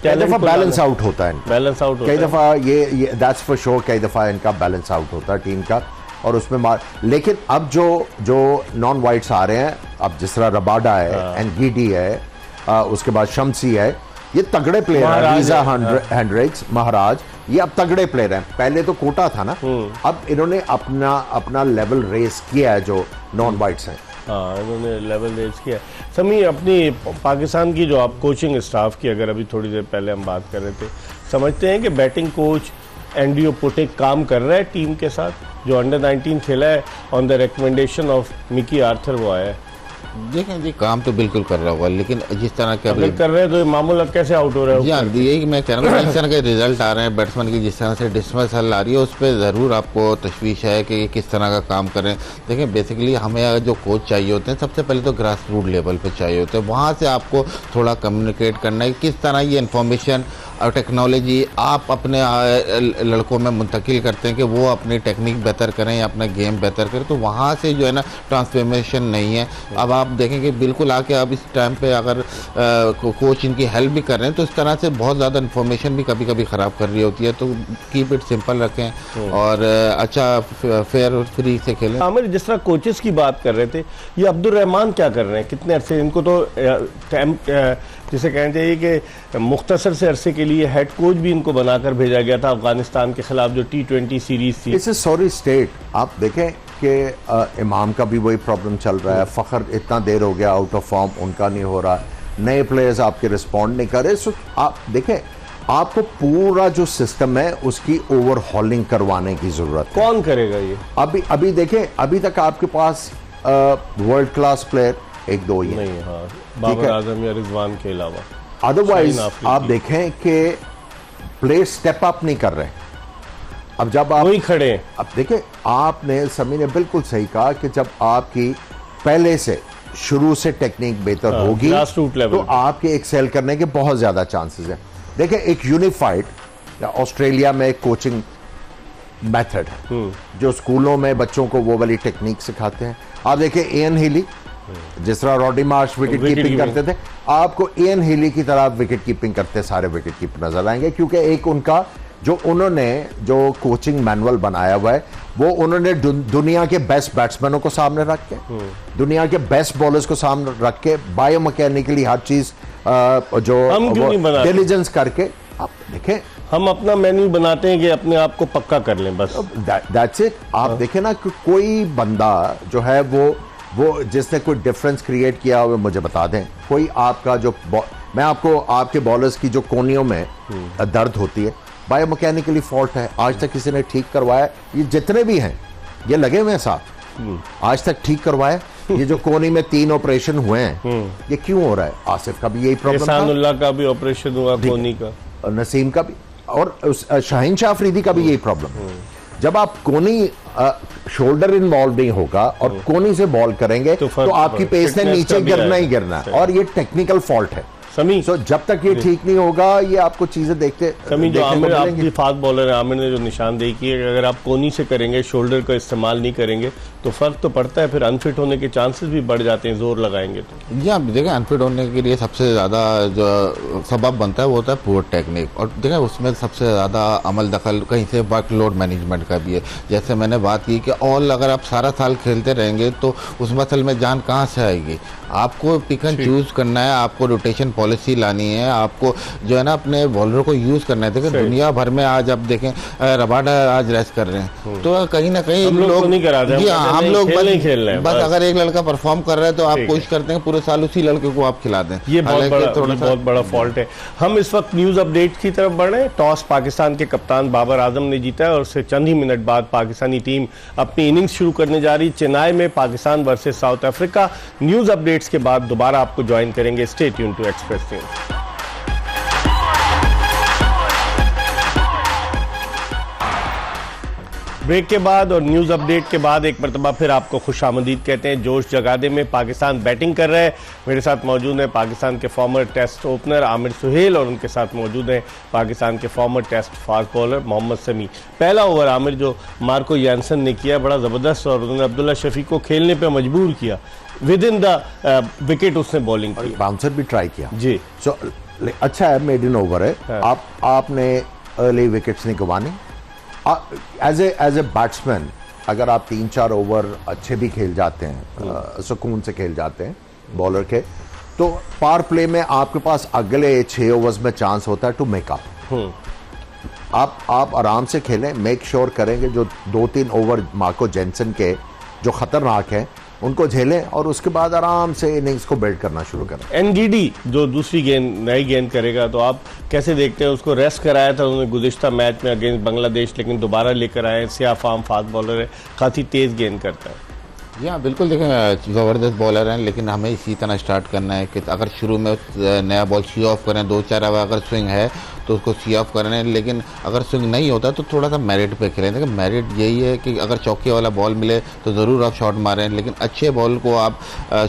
कई दफा बैलेंस आउट होता है, बैलेंस आउट होता कई है। दफा ये दैट्स फॉर श्योर, कई दफा इनका बैलेंस आउट होता है टीम का और उसमें लेकिन अब जो नॉन वाइट्स आ रहे हैं, अब जिस तरह रबाडा है, एनगीडी है, उसके बाद शम्सी है, ये तगड़े प्लेयर हैं। रीजा हेंड्रिक्स, महाराज, ये अब तगड़े प्लेयर हैं। पहले तो कोटा था ना, अब इन्होंने अपना लेवल रेस किया है जो नॉन वाइट्स हैं। हाँ, इन्होंने लेवल रेज किया। समी, अपनी पाकिस्तान की जो आप कोचिंग स्टाफ की अगर अभी थोड़ी देर पहले हम बात कर रहे थे, समझते हैं कि बैटिंग कोच एंड्रयू पुटिक काम कर रहा है टीम के साथ? जो अंडर 19 खेला है on the recommendation of Mickey Arthur वो आया है। देखें जी, काम तो बिल्कुल कर रहा होगा, लेकिन जिस तरह के अगर कर रहे हैं तो ये मामूल अब कैसे आउट हो रहा है? जी हाँ, यही मैं कह रहा हूँ, जिस तरह के रिजल्ट आ रहे हैं बैट्समैन की, जिस तरह से डिसमिसल आ रही है, उस पर ज़रूर आपको तशवीश है कि ये किस तरह का काम करें। देखिए बेसिकली हमें जो कोच चाहिए होते हैं सबसे पहले तो ग्रास रूट लेवल पे चाहिए होते हैं, वहाँ से आपको थोड़ा कम्युनिकेट करना है किस तरह ये इन्फॉर्मेशन और टेक्नोलॉजी आप अपने लड़कों में मुंतकिल करते हैं कि वो अपनी टेक्निक बेहतर करें या अपना गेम बेहतर करें। तो वहाँ से जो है ना ट्रांसफॉर्मेशन नहीं है। अब आप देखें कि बिल्कुल आके अब इस टाइम पे अगर कोच इनकी हेल्प भी कर रहे हैं तो इस तरह से बहुत ज़्यादा इन्फॉर्मेशन भी कभी कभी ख़राब कर रही होती है। तो कीप इट सिंपल रखें और अच्छा फेयर और फ्री से खेलें। आमिर, जिस तरह कोचेस की बात कर रहे थे, ये अब्दुल रहमान क्या कर रहे हैं? कितने अरसे इनको तो जिसे कहना चाहिए कि मुख्तसर से अरसे के लिए हेड कोच भी इनको बनाकर भेजा गया था अफगानिस्तान के खिलाफ जो T20 सीरीज थी। It's a sorry state. आप देखें कि इमाम का भी वही प्रॉब्लम चल रहा है, फ़खर इतना देर हो गया आउट ऑफ फॉर्म, उनका नहीं हो रहा, नए प्लेयर्स आपके रिस्पॉन्ड नहीं कर रहे। सो आप देखें, आपको पूरा जो सिस्टम है उसकी ओवरहॉलिंग करवाने की जरूरत है। कौन करेगा ये? अभी देखें, अभी तक आपके पास वर्ल्ड क्लास प्लेयर एक दो ही हैं। नहीं, हाँ, बाबर आजम या रिजवान के अलावा। अदरवाइज शाहीन आफरीदी। आप देखें कि प्लेयर स्टेप अप नहीं कर रहे। अब जब आप वही खड़े हैं। अब देखें, आपने समी ने बिल्कुल सही कहा कि जब आपकी पहले से शुरू से टेक्निक बेहतर होगी grassroots level तो आपके एक्सेल करने के बहुत ज्यादा चांसेस हैं। देखें, एक यूनिफाइड ऑस्ट्रेलिया में एक कोचिंग मेथड है जो स्कूलों में बच्चों को वो वाली टेक्निक सिखाते हैं। आप देखें एन हीली, जिस तरह रॉडी मार्श विकेट कीपिंग करते थे, आपको एन हीली की तरह विकेट कीपिंग करते सारे विकेट कीपर नजर आएंगे, क्योंकि एक उनका जो उन्होंने जो कोचिंग मैनुअल बनाया हुआ है वो उन्होंने दुनिया के बेस्ट बैट्समैनों को सामने रख के, दुनिया के बेस्ट बॉलर्स को सामने रख के, बायोमैकेनिकली हर चीज जो डिलीजेंस करके, आप देखें हम अपना मेन्यू बनाते हैं कि अपने आप को पक्का कर लें बस। That's it. आप देखें ना कि कोई बंदा जो है वो जिसने कोई डिफरेंस क्रिएट किया हुआ मुझे बता दें। कोई आपका जो मैं आपको आपके बॉलर्स की जो कोनियों में दर्द होती है बायोमैकेनिकली फॉल्ट है, आज तक किसी ने ठीक करवाया? ये जितने भी हैं ये लगे हुए हैं साहब, आज तक ठीक करवाया? ये जो कोनी में 3 ऑपरेशन हुए हैं ये क्यों हो रहा है? आसिफ का भी यही प्रॉब्लम था, एहसानुल्लाह का भी ऑपरेशन हुआ, कोनी का, नसीम का भी, और शाहीन शाह अफरीदी का भी यही प्रॉब्लम। जब आप कोनी शोल्डर इन्वॉल्व नहीं होगा और कोनी से बॉल करेंगे तो आपकी पेस ने नीचे गिरना ही गिरना है, और ये टेक्निकल फॉल्ट है। समी, जब तक ये ठीक नहीं होगा ये आपको चीजें देखते समी जो आमिर आप भी फास्ट बॉलर है, आमिर ने जो निशानदेही की है, अगर आप कोनी से करेंगे, शोल्डर का इस्तेमाल नहीं करेंगे तो फर्क तो पड़ता है, फिर अनफिट होने के चांसेस भी बढ़ जाते हैं जोर लगाएंगे तो। जी आप देखें, अनफिट होने के लिए सबसे ज़्यादा जो सबब बनता है वो होता है पुअर टेक्निक, और देखें उसमें सबसे ज़्यादा अमल दखल कहीं से वर्कलोड मैनेजमेंट का भी है। जैसे मैंने बात की कि ऑल अगर आप सारा साल खेलते रहेंगे तो उस मसल में जान कहाँ से आएगी? आपको पिक एंड चूज करना है, आपको रोटेशन पॉलिसी लानी है, आपको जो है ना अपने बॉलर को यूज करना है। देखिए दुनिया भर में आज आप देखें रबाडा आज रेस्ट कर रहे हैं, तो कहीं ना कहीं हम लोग नहीं करा रहे, हम लोग नहीं खेल रहे हैं, बस अगर एक लड़का परफॉर्म कर रहा है तो आप कोशिश करते हैं पूरे साल उसी लड़के को आप खिला दें। ये बहुत बड़ा फॉल्ट है। हम इस वक्त न्यूज अपडेट की तरफ बढ़ रहे हैं। टॉस पाकिस्तान के कप्तान बाबर आजम ने जीता है और उससे चंद ही मिनट बाद पाकिस्तानी टीम अपनी इनिंग्स शुरू करने जा रही। चेन्नई में Pakistan versus South Africa. News updates के बाद दोबारा आपको ज्वाइन करेंगे। Stay tune to Express News. Break के बाद और न्यूज अपडेट के बाद एक मरतबा फिर आपको खुशामदीद कहते हैं। जोश जगादे में पाकिस्तान बैटिंग कर रहा है। मेरे साथ मौजूद हैं पाकिस्तान के former test opener Aamir Sohail और उनके साथ मौजूद हैं पाकिस्तान के former test fast bowler Mohammad Sami. पहला ओवर आमिर जो मार्को यानसन ने किया बड़ा ज़बरदस्त और उन्होंने अब्दुल्ला शफीक को खेलने पर मजबूर किया। विद इन द विकेट उसने बॉलिंग की, बाउंसर भी ट्राई किया जी। सो अच्छा है, मेड इन ओवर है। आपने अर्ली विकेट्स नहीं गंवाने। एज ए बैट्समैन अगर आप 3-4 ओवर अच्छे भी खेल जाते हैं, सुकून से खेल जाते हैं बॉलर के, तो पावर प्ले में आपके पास अगले 6 ओवर्स में चांस होता है टू मेक अप। आप आराम से खेलें, मेक श्योर करेंगे जो 2-3 ओवर मार्को जेनसन के जो खतरनाक हैं उनको झेलें और उसके बाद आराम से इनिंग्स को बिल्ड करना शुरू करें। एनडीडी जो दूसरी गेंद नई गेंद करेगा तो आप कैसे देखते हैं? उसको रेस्ट कराया था उन्होंने गुज़िश्ता मैच में अगेंस्ट बांग्लादेश, लेकिन दोबारा लेकर आए। सिया फार्म फास्ट बॉलर है, काफ़ी तेज़ गेंद करता है। जी हाँ बिल्कुल, देखें ज़बरदस्त बॉलर हैं, लेकिन हमें इसी तरह स्टार्ट करना है कि अगर शुरू में नया बॉल सी ऑफ करें, 2-4 अगर स्विंग है तो उसको सी ऑफ करें, लेकिन अगर स्विंग नहीं होता तो थोड़ा सा मेरिट पे खेलें। देखिए मेरिट यही है कि अगर चौके वाला बॉल मिले तो ज़रूर आप शॉट मारें, लेकिन अच्छे बॉल को आप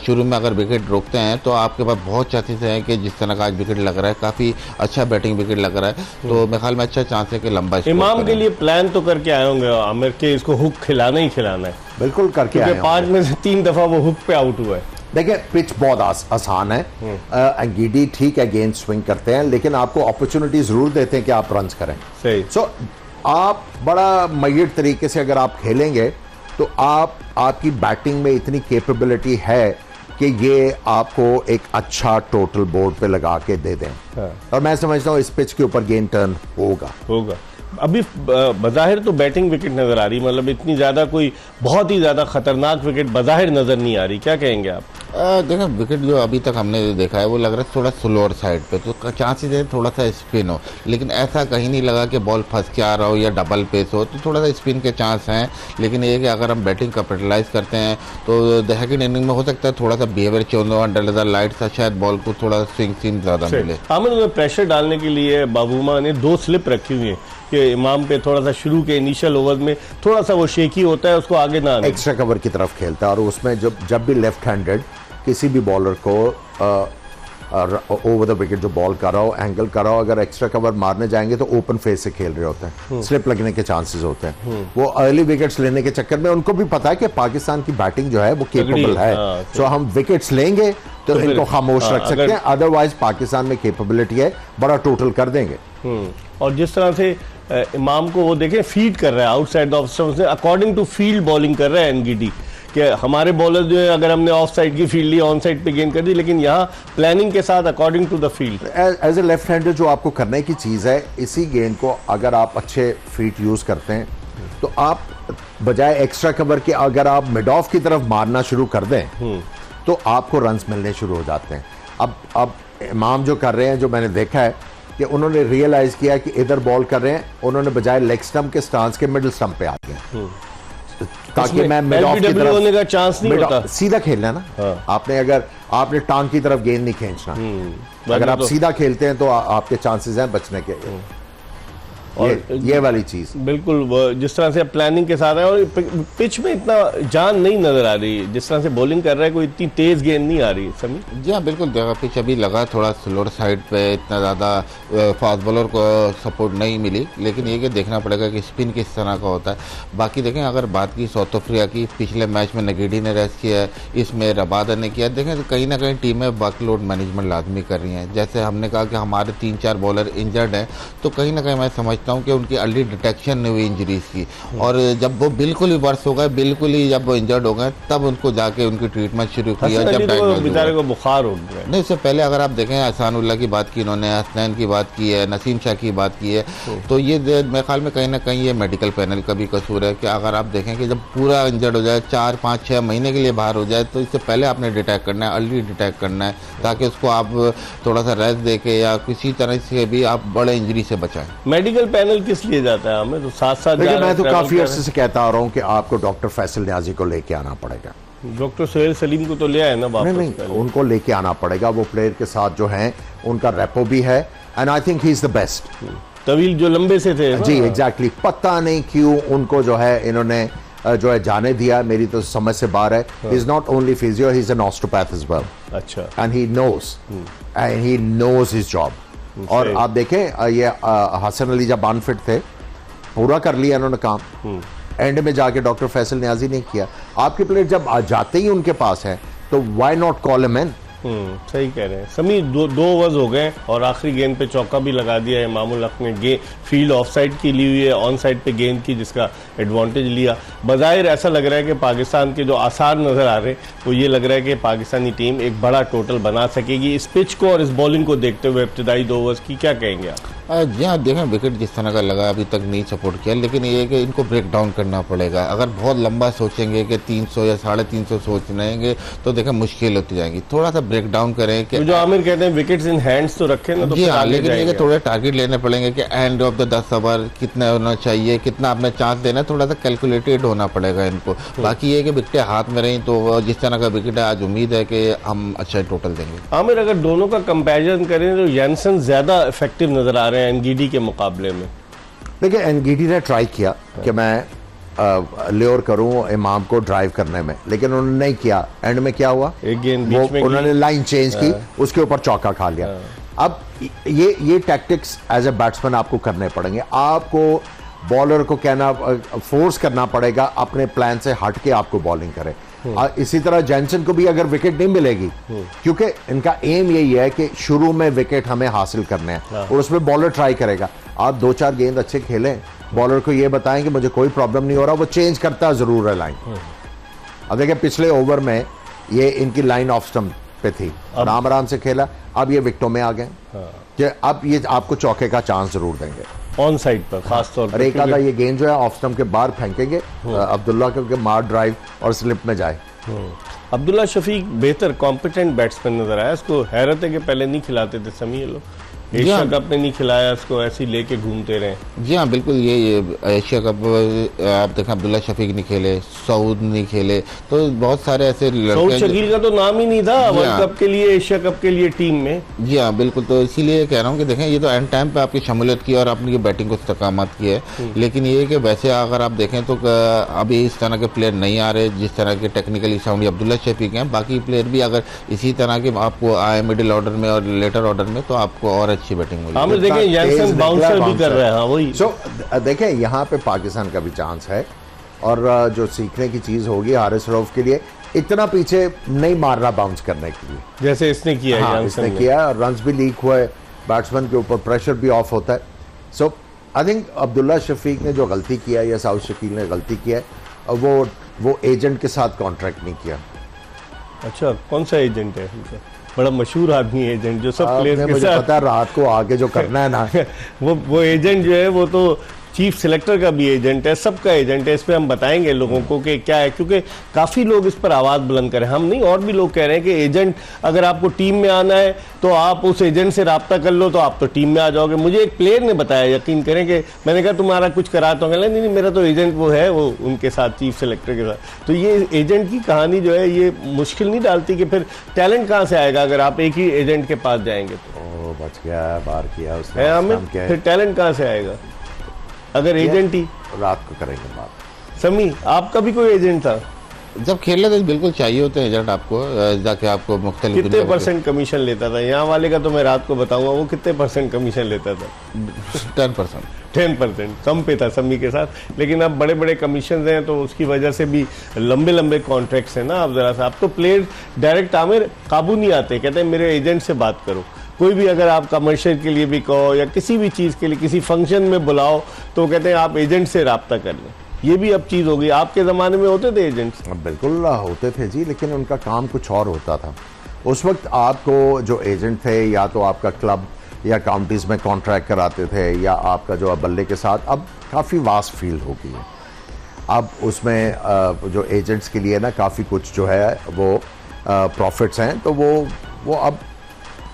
शुरू में अगर विकेट रोकते हैं तो आपके पास बहुत चांसेस हैं कि जिस तरह का आज विकेट लग रहा है, काफ़ी अच्छा बैटिंग विकेट लग रहा है, तो मेरे ख्याल में अच्छा चांस है कि लंबा इमाम के लिए प्लान तो करके आए होंगे आमिर के इसको हुक खिलाना ही खिलाना है। बिल्कुल करके आए, 5 में से 3 दफा वो हुक पे आउट हुआ है। देखिए पिच बहुत आसान है, अंगीडी ठीक है गेंद स्विंग करते हैं, लेकिन आपको अपॉर्चुनिटी जरूर देते हैं कि आप रन्स करें। सही। सो आप बड़ा मय्यत तरीके से अगर आप खेलेंगे तो आपकी बैटिंग में इतनी कैपेबिलिटी है कि ये आपको एक अच्छा टोटल बोर्ड पे लगा के दे दें। हाँ। और मैं समझता हूँ इस पिच के ऊपर गेंद टर्न होगा। अभी बज़ाहिर तो बैटिंग विकेट नजर आ रही, मतलब इतनी ज्यादा कोई बहुत ही ज्यादा खतरनाक विकेट बज़ाहिर नजर नहीं आ रही, क्या कहेंगे आप? देखें विकेट जो अभी तक हमने देखा है वो लग रहा है थोड़ा स्लोअर साइड पे, तो चांसेस है थोड़ा सा स्पिन हो, लेकिन ऐसा कहीं नहीं लगा कि बॉल फंस के आ रहा हो या डबल पेस हो, तो थोड़ा सा स्पिन के चांस हैं। लेकिन ये कि अगर हम बैटिंग कैपिटलाइज करते हैं तो सेकंड इनिंग में हो सकता है थोड़ा सा बिहेवियर चेंज हो, अंडर द लाइट सा शायद बॉल को थोड़ा स्विंग सीन ज़्यादा मिले। आमिर में प्रेशर डालने के लिए बाबूमा ने 2 स्लिप रखी हुई है कि इमाम पे थोड़ा सा शुरू के इनिशियल ओवर में थोड़ा सा वो शेकी होता है, उसको आगे ना आने। एक्स्ट्रा कवर की तरफ खेलता है और उसमें जब भी लेफ्ट हैंडेड किसी भी बॉलर को ओवर द विकेट जो बॉल कर रहा हो, एंगल कर रहा हो, अगर एक्स्ट्रा कवर मारने जाएंगे तो ओपन फेस से खेल रहे होते हैं, स्लिप लगने के चांसेस होते हैं। वो अर्ली विकेट्स लेने के चक्कर में उनको भी पता है कि पाकिस्तान की बैटिंग जो है वो केपेबल है, तो हम विकेट्स लेंगे तो इनको खामोश रख सकते हैं, अदरवाइज पाकिस्तान में केपेबिलिटी है, बड़ा टोटल कर देंगे। और जिस तरह से इमाम को वो देखें फीड कर रहा है आउटसाइड ऑफ स्टंप्स से, अकॉर्डिंग टू फील्ड बॉलिंग कर रहा है एनगीडी, कि हमारे बॉलर जो है अगर हमने ऑफ साइड की फील्ड ली ऑन साइड पे गेंद कर दी, लेकिन यहाँ प्लानिंग के साथ according to the field. As a left hander जो आपको करने की चीज़ है, इसी गेंद को अगर आप अच्छे फीट यूज़ करते हैं तो आप बजाय एक्स्ट्रा कवर के अगर आप मिड ऑफ की तरफ मारना शुरू कर दें तो आपको रन्स मिलने शुरू हो जाते हैं। अब इमाम जो कर रहे हैं, जो मैंने देखा है कि उन्होंने रियलाइज किया कि इधर बॉल कर रहे हैं, उन्होंने बजाय लेग स्टंप के स्टांस के मिडिल स्टंप पे आ गए, ताकि मैं मिड ऑफ की तरफ होने का चांस नहीं होता, सीधा खेलना ना। हाँ। आपने टांग की तरफ गेंद नहीं खींचना। अगर आप सीधा खेलते हैं तो आपके चांसेस हैं बचने के। ये वाली चीज बिल्कुल जिस तरह से प्लानिंग के साथ है, और पिच में इतना जान नहीं नजर आ रही, जिस तरह से बॉलिंग कर रहा है कोई इतनी तेज गेंद नहीं आ रही। समी जी हाँ बिल्कुल, देखा पिच अभी लगा थोड़ा स्लोअर साइड पे, इतना ज़्यादा फास्ट बॉलर को सपोर्ट नहीं मिली, लेकिन ये कि देखना पड़ेगा कि स्पिन किस तरह का होता है। बाकी देखें अगर बात की साउथ अफ्रीका की, पिछले मैच में नगीडी ने रेस्ट किया है, इसमें रबादा ने किया। देखें तो कहीं ना कहीं टीमें वर्कलोड मैनेजमेंट लाजमी कर रही हैं। जैसे हमने कहा कि हमारे 3-4 बॉलर इंजर्ड हैं, तो कहीं ना कहीं मैं समझता हूं कि उनकी अर्ली डिटेक्शन नहीं हुई इंजरीज की, और जब वो बिल्कुल ही वर्स हो गए, बिल्कुल ही जब वो इंजर्ड हो गए, तब उनको जाके उनकी ट्रीटमेंट शुरू किया। जब बेचारे को बुखार हो गया नहीं, इससे पहले अगर आप देखें एहसानुल्लाह की बात की इन्होंने, हसनैन की बात की है, नसीम शाह की बात की है, तो ये मेरे ख्याल में कहीं ना कहीं ये मेडिकल पैनल का भी कसूर है कि अगर आप देखें कि जब पूरा इंजर्ड हो जाए, 4, 5, 6 महीने के लिए बाहर हो जाए, तो इससे पहले आपने डिटेक्ट करना है, अर्ली डिटेक्ट करना है, ताकि उसको आप थोड़ा सा रेस्ट दे के या किसी तरह से भी आप बड़े इंजरी से बचाएं। मेडिकल पैनल किस लिए जाता है हमें, तो साथ मैं तो काफी अर्से से कहता आ रहा हूँ कि आपको डॉक्टर फैसल न्याजी को लेके आना पड़ेगा। डॉक्टर सुहेल सलीम को तो ले आए ना वापस? नहीं, उनको लेके आना पड़ेगा। वो प्लेयर के साथ जो हैं उनका रेपो भी है, and I think he is the best. तवील जो लंबे से थे जी एग्जैक्टली, पता नहीं क्यों उनको जो है इन्होंने जो है जाने दिया, मेरी तो समझ से बाहर है। He is not only physio, he is an osteopath as well. अच्छा, and he knows his job. और आप देखें ये हसन अली जब अनफिट थे, पूरा कर लिया इन्होंने काम, एंड में जाके डॉक्टर फैसल न्याजी ने किया। आपके प्लेयर जब जाते ही उनके पास है तो why not call him in. सही कह रहे हैं समी। दो ओवर्स हो गए और आखिरी गेंद पे चौका भी लगा दिया है इमामुल हक ने। फील्ड ऑफ साइड की ली हुई है, ऑन साइड पे गेंद की, जिसका एडवांटेज लिया। बज़ाहिर ऐसा लग रहा है कि पाकिस्तान के जो आसार नजर आ रहे हैं वो ये लग रहा है कि पाकिस्तानी टीम एक बड़ा टोटल बना सकेगी इस पिच को और इस बॉलिंग को देखते हुए इब्तिदाई 2 ओवर्स की। क्या कहेंगे आप? जी हाँ, देखें विकेट जिस तरह का लगा अभी तक नहीं सपोर्ट किया, लेकिन ये है कि इनको ब्रेक डाउन करना पड़ेगा। अगर बहुत लंबा सोचेंगे कि 300 या 350 सोच रहेंगे तो देखें मुश्किल होती जाएगी। थोड़ा सा ब्रेक डाउन करें कि जो आमिर कहते हैं विकेट्स इन हैंड्स तो रखें ना, तो जी हाँ, लेकिन ये थोड़े टारगेट लेने पड़ेंगे कि एंड ऑफ द 10 ओवर कितना होना चाहिए, कितना आपने चांस देना है, थोड़ा सा कैलकुलेटेड होना पड़ेगा इनको। बाकी ये कि विकेटें हाथ में रही तो जिस तरह का विकेट है, आज उम्मीद है कि हम अच्छा टोटल देंगे। आमिर अगर दोनों का कंपैरिजन करें तो जैनसन ज्यादा इफेक्टिव नजर आ रहे हैं एनगीडी के मुकाबले में। देखिए एनगीडी ने ट्राई किया कि मैं ल्योर करूं इमाम को ड्राइव करने में, लेकिन उन्होंने नहीं किया। एंड में क्या हुआ, एक गेंद बीच में उन्होंने लाइन चेंज की, उसके ऊपर चौका खा लिया। अब ये टैक्टिक्स एज ए बैट्समैन आपको करने पड़ेंगे। आपको बॉलर को कहना, फोर्स करना पड़ेगा अपने प्लान से हट के आपको बॉलिंग करे। इसी तरह जैनसन को भी अगर विकेट नहीं मिलेगी, क्योंकि इनका एम यही है कि शुरू में विकेट हमें हासिल करने हैं और उसमें बॉलर ट्राई करेगा। आप 2-4 गेंद अच्छे खेलें, बॉलर को ये बताएं कि मुझे कोई प्रॉब्लम नहीं हो रहा, वो चेंज करता जरूर है लाइन। अब देखिए पिछले ओवर में ये इनकी लाइन ऑफ स्टंप पे थी, आराम आराम से खेला। अब ये विकेटों में आ गए कि अब ये आपको चौके का चांस जरूर देंगे ऑन साइड पर खास तौर और पर, एक आधा ये गेंद जो है ऑफ स्टंप के बाहर फेंकेंगे अब्दुल्ला के मार ड्राइव और स्लिप में जाए। अब्दुल्ला शफीक बेहतर कॉम्पिटेंट बैट्समैन नजर आया। इसको हैरत है कि पहले नहीं खिलाते थे समी ये लोग, एशिया कप में नहीं खिलाया इसको, ऐसे ही लेके घूमते रहे। जी हाँ बिल्कुल, ये एशिया कप आप देखें अब्दुल्ला शफीक नहीं खेले, सऊद नहीं खेले, तो बहुत सारे ऐसे सऊद शकील का तो नाम ही नहीं था वर्ल्ड कप के लिए, एशिया कप के लिए टीम में। जी हाँ बिल्कुल, तो इसीलिए कह रहा हूँ कि देखें ये तो एंड टाइम पे आपकी शमूलियत की और आपने ये बैटिंग को इस्तकामत की है, लेकिन ये कि वैसे अगर आप देखें तो अभी इस तरह के प्लेयर नहीं आ रहे जिस तरह के टेक्निकली साउंड अब्दुल्ला शफीक हैं। बाकी प्लेयर भी अगर इसी तरह के आपको आए मिडिल ऑर्डर में और लेटर ऑर्डर में तो आपको और अच्छी बैटिंग मिलेगी। हमें देखें जैनसन बाउंसर भी कर रहा है। हाँ वही। सो देखें यहाँ पे पाकिस्तान का भी चांस है और जो सीखने की चीज होगी हारिस रऊफ के लिए, इतना पीछे नहीं मारना बाउंस करने के लिए जैसे इसने किया। हाँ, इसने किया, रन्स भी लीक हुए, बैट्समैन के ऊपर प्रेशर भी ऑफ होता है। सो आई थिंक अब्दुल्ला शफीक ने जो गलती किया या साउद शकील ने गलती किया है, वो एजेंट के साथ कॉन्ट्रैक्ट नहीं किया। अच्छा, कौन सा एजेंट है? बड़ा मशहूर आदमी है एजेंट, जो सब प्लेयर्स के मुझे साथ पता है रात को आगे जो करना है ना वो एजेंट जो है वो तो चीफ सिलेक्टर का भी एजेंट है, सबका एजेंट है। इस पे हम बताएंगे लोगों को कि क्या है, क्योंकि काफ़ी लोग इस पर आवाज़ बुलंद करें, हम नहीं और भी लोग कह रहे हैं कि एजेंट, अगर आपको टीम में आना है तो आप उस एजेंट से रब्ता कर लो तो आप तो टीम में आ जाओगे। मुझे एक प्लेयर ने बताया, यकीन करें, कि मैंने कहा तुम्हारा कुछ करा तो नहीं नहीं मेरा तो एजेंट वो है, वो उनके साथ चीफ सिलेक्टर के साथ। तो ये एजेंट की कहानी जो है ये मुश्किल नहीं डालती कि फिर टैलेंट कहाँ से आएगा अगर आप एक ही एजेंट के पास जाएंगे तो। बच गया, बार किया है हमें, फिर टैलेंट कहाँ से आएगा अगर एजेंट ही। रात को करेंगे बात। समी, आपका भी कोई एजेंट था? जब खेलने तो बिल्कुल चाहिए होते हैं एजेंट आपको, जाके आपको मुख्तलिफ कितने परसेंट कमीशन लेता था? यहाँ वाले का तो मैं रात को बताऊंगा, वो कितने परसेंट कमीशन लेता था? 10%। 10% कम पे था समी के साथ, लेकिन अब बड़े बड़े कमीशन हैं तो उसकी वजह से भी लंबे लंबे कॉन्ट्रैक्ट्स हैं ना। अब जरा सा, अब तो प्लेयर डायरेक्ट आमिर काबू नहीं आते, कहते हैं मेरे एजेंट से बात करो। कोई भी अगर आप कमर्शियल के लिए भी कहो या किसी भी चीज़ के लिए किसी फंक्शन में बुलाओ तो कहते हैं आप एजेंट से रब्ता कर लें। ये भी अब चीज़ हो गई। आपके ज़माने में होते थे एजेंट्स? बिल्कुल होते थे जी, लेकिन उनका काम कुछ और होता था। उस वक्त आपको जो एजेंट थे या तो आपका क्लब या काउंटीज़ में कॉन्ट्रैक्ट कराते थे या आपका जो बल्ले के साथ, अब काफ़ी वास्ट फील्ड हो गई है। अब उसमें जो एजेंट्स के लिए ना काफ़ी कुछ जो है वो प्रॉफिट्स हैं, तो वो अब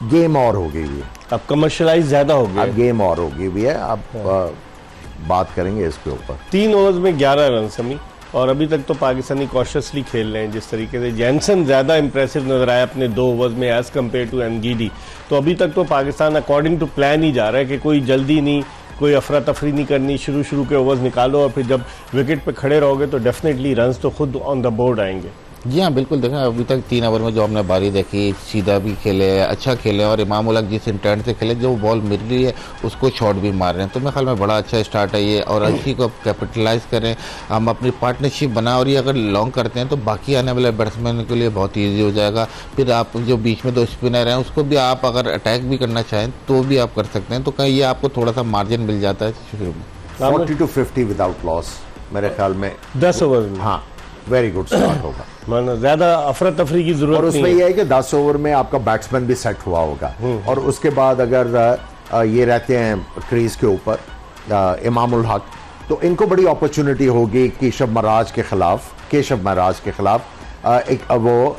गेम और हो गई हुई है, अब कमर्शलाइज ज़्यादा हो गया, अब गेम और हो गई हुई है। अब बात करेंगे इसके ऊपर। 3 ओवर्स में 11 रन समी, और अभी तक तो पाकिस्तानी कॉशियसली खेल रहे हैं जिस तरीके से। जैनसन ज़्यादा इंप्रेसिव नजर आया अपने 2 ओवर्स में एज़ कम्पेयर टू एनगीडी। तो अभी तक तो पाकिस्तान अकॉर्डिंग टू प्लान ही जा रहा है कि कोई जल्दी नहीं, कोई अफरा तफरी नहीं करनी, शुरू के ओवर्स निकालो और फिर जब विकेट पे खड़े रहोगे तो डेफिनेटली रन्स तो खुद ऑन द बोर्ड आएंगे। जी हाँ बिल्कुल, देखें अभी तक 3 ओवर में जो हमने बारी देखी, सीधा भी खेले, अच्छा खेले, और इमाम उल हक जिस इंटेंट से खेले, जो बॉल मिल रही है उसको शॉट भी मार रहे हैं। तो मेरे ख्याल में बड़ा अच्छा स्टार्ट है ये, और अच्छी को कैपिटलाइज करें, हम अपनी पार्टनरशिप बनाएं, और ये अगर लॉन्ग करते हैं तो बाकी आने वाले बैट्समैन के लिए बहुत ईजी हो जाएगा। फिर आप जो बीच में 2 स्पिनर हैं उसको भी आप अगर अटैक भी करना चाहें तो भी आप कर सकते हैं। तो कहीं ये आपको थोड़ा सा मार्जिन मिल जाता है शुरू में। 40 to 50 विदाउट लॉस मेरे ख्याल में 10 ओवर में। हाँ, वेरी गुड स्टार्ट होगा। मानो ज्यादा अफरा तफरी की जरूरत और उसमें नहीं यह है कि 10 ओवर में आपका बैट्समैन भी सेट हुआ होगा, और उसके बाद अगर ये रहते हैं क्रीज के ऊपर इमाम उल हक, तो इनको बड़ी अपॉर्चुनिटी होगी केशव महाराज के खिलाफ एक वो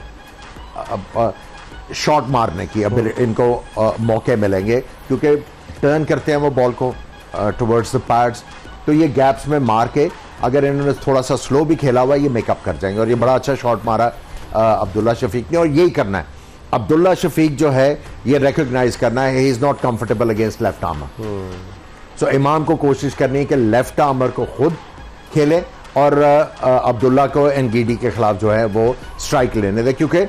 शॉट मारने की। अब इनको मौके मिलेंगे क्योंकि टर्न करते हैं वो बॉल को टुवर्ड्स द पैड्स, तो ये गैप्स में मार के अगर इन्होंने थोड़ा सा स्लो भी खेला हुआ ये मेकअप कर जाएंगे। और ये बड़ा अच्छा शॉट मारा अब्दुल्ला शफीक ने, और यही करना है। अब्दुल्ला शफीक जो है ये रिकॉग्नाइज करना है, he is not comfortable against left armer. So Imam को कोशिश करनी है कि लेफ्ट आर्मर को खुद खेले और अब्दुल्ला को एनगीडी के खिलाफ जो है वो स्ट्राइक लेने दे, क्योंकि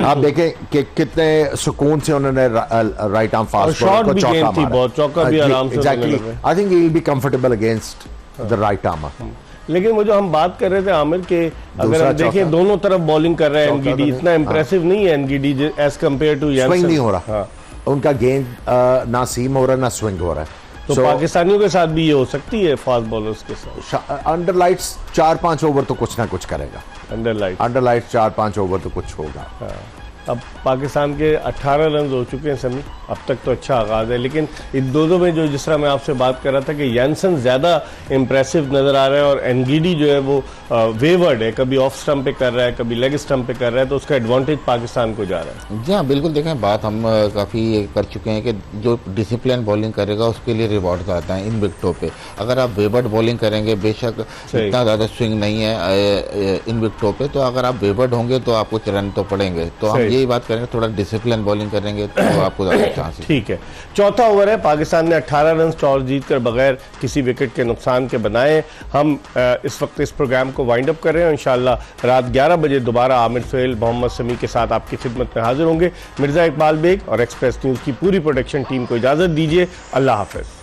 आप देखें कि कितने सुकून से उन्होंने राइट आर्म फास्ट बॉलर को चौका भी आराम से। Exactly, I think he will be comfortable against the right armour. लेकिन वो जो हम बात कर रहे थे आमिर के, अगर हम देखें दोनों तरफ बॉलिंग कर रहे हैं एनगीडी, इतना इंप्रेसिव नहीं है Ngidi as compare to swing नहीं हो रहा। उनका गेंद ना सीम हो रहा है ना स्विंग हो रहा है। तो पाकिस्तानियों के साथ भी ये हो सकती है, फास्ट बॉलर्स के साथ अंडर लाइट्स 4-5 ओवर तो कुछ ना कुछ करेगा। अंडर लाइट्स 4-5 ओवर तो कुछ होगा। अब पाकिस्तान के 18 रन हो चुके हैं समी, अब तक तो अच्छा आगाज है, लेकिन इन दोनों में जो जिस तरह मैं आपसे बात कर रहा था कि यानसन ज़्यादा इम्प्रेसिव नज़र आ रहा है और एनगीडी जो है वो वेवर्ड है, कभी ऑफ स्टंप पे कर रहा है, कभी लेग स्टंप पे कर रहा है, तो उसका एडवांटेज पाकिस्तान को जा रहा है। जी हाँ, बिल्कुल। देखें, बात हम काफ़ी कर चुके हैं कि जो डिसिप्लिन बॉलिंग करेगा उसके लिए रिवॉर्ड आता है इन विकेटों पे। अगर आप वेवर्ड बॉलिंग करेंगे, बेशक इतना ज़्यादा स्विंग नहीं है इन विकेटों पे, तो अगर आप वेवर्ड होंगे तो आपको रन तो पड़ेंगे। तो हम यही बात करेंगे, थोड़ा डिसिप्लिन बॉलिंग करेंगे तो आपको ज़्यादा चांस। ठीक है, चौथा ओवर है, पाकिस्तान ने 18 रन टॉस जीतकर बगैर किसी विकेट के नुकसान के बनाए। हम इस वक्त इस प्रोग्राम को वाइंड अप कर रहे हैं। इंशाल्लाह रात 11 बजे दोबारा आमिर सोहेल, मोहम्मद समी के साथ आपकी खिदमत में हाजिर होंगे। मिर्ज़ा इकबाल बेग और एक्सप्रेस न्यूज़ की पूरी प्रोडक्शन टीम को इजाज़त दीजिए। अल्लाह हाफ़िज़।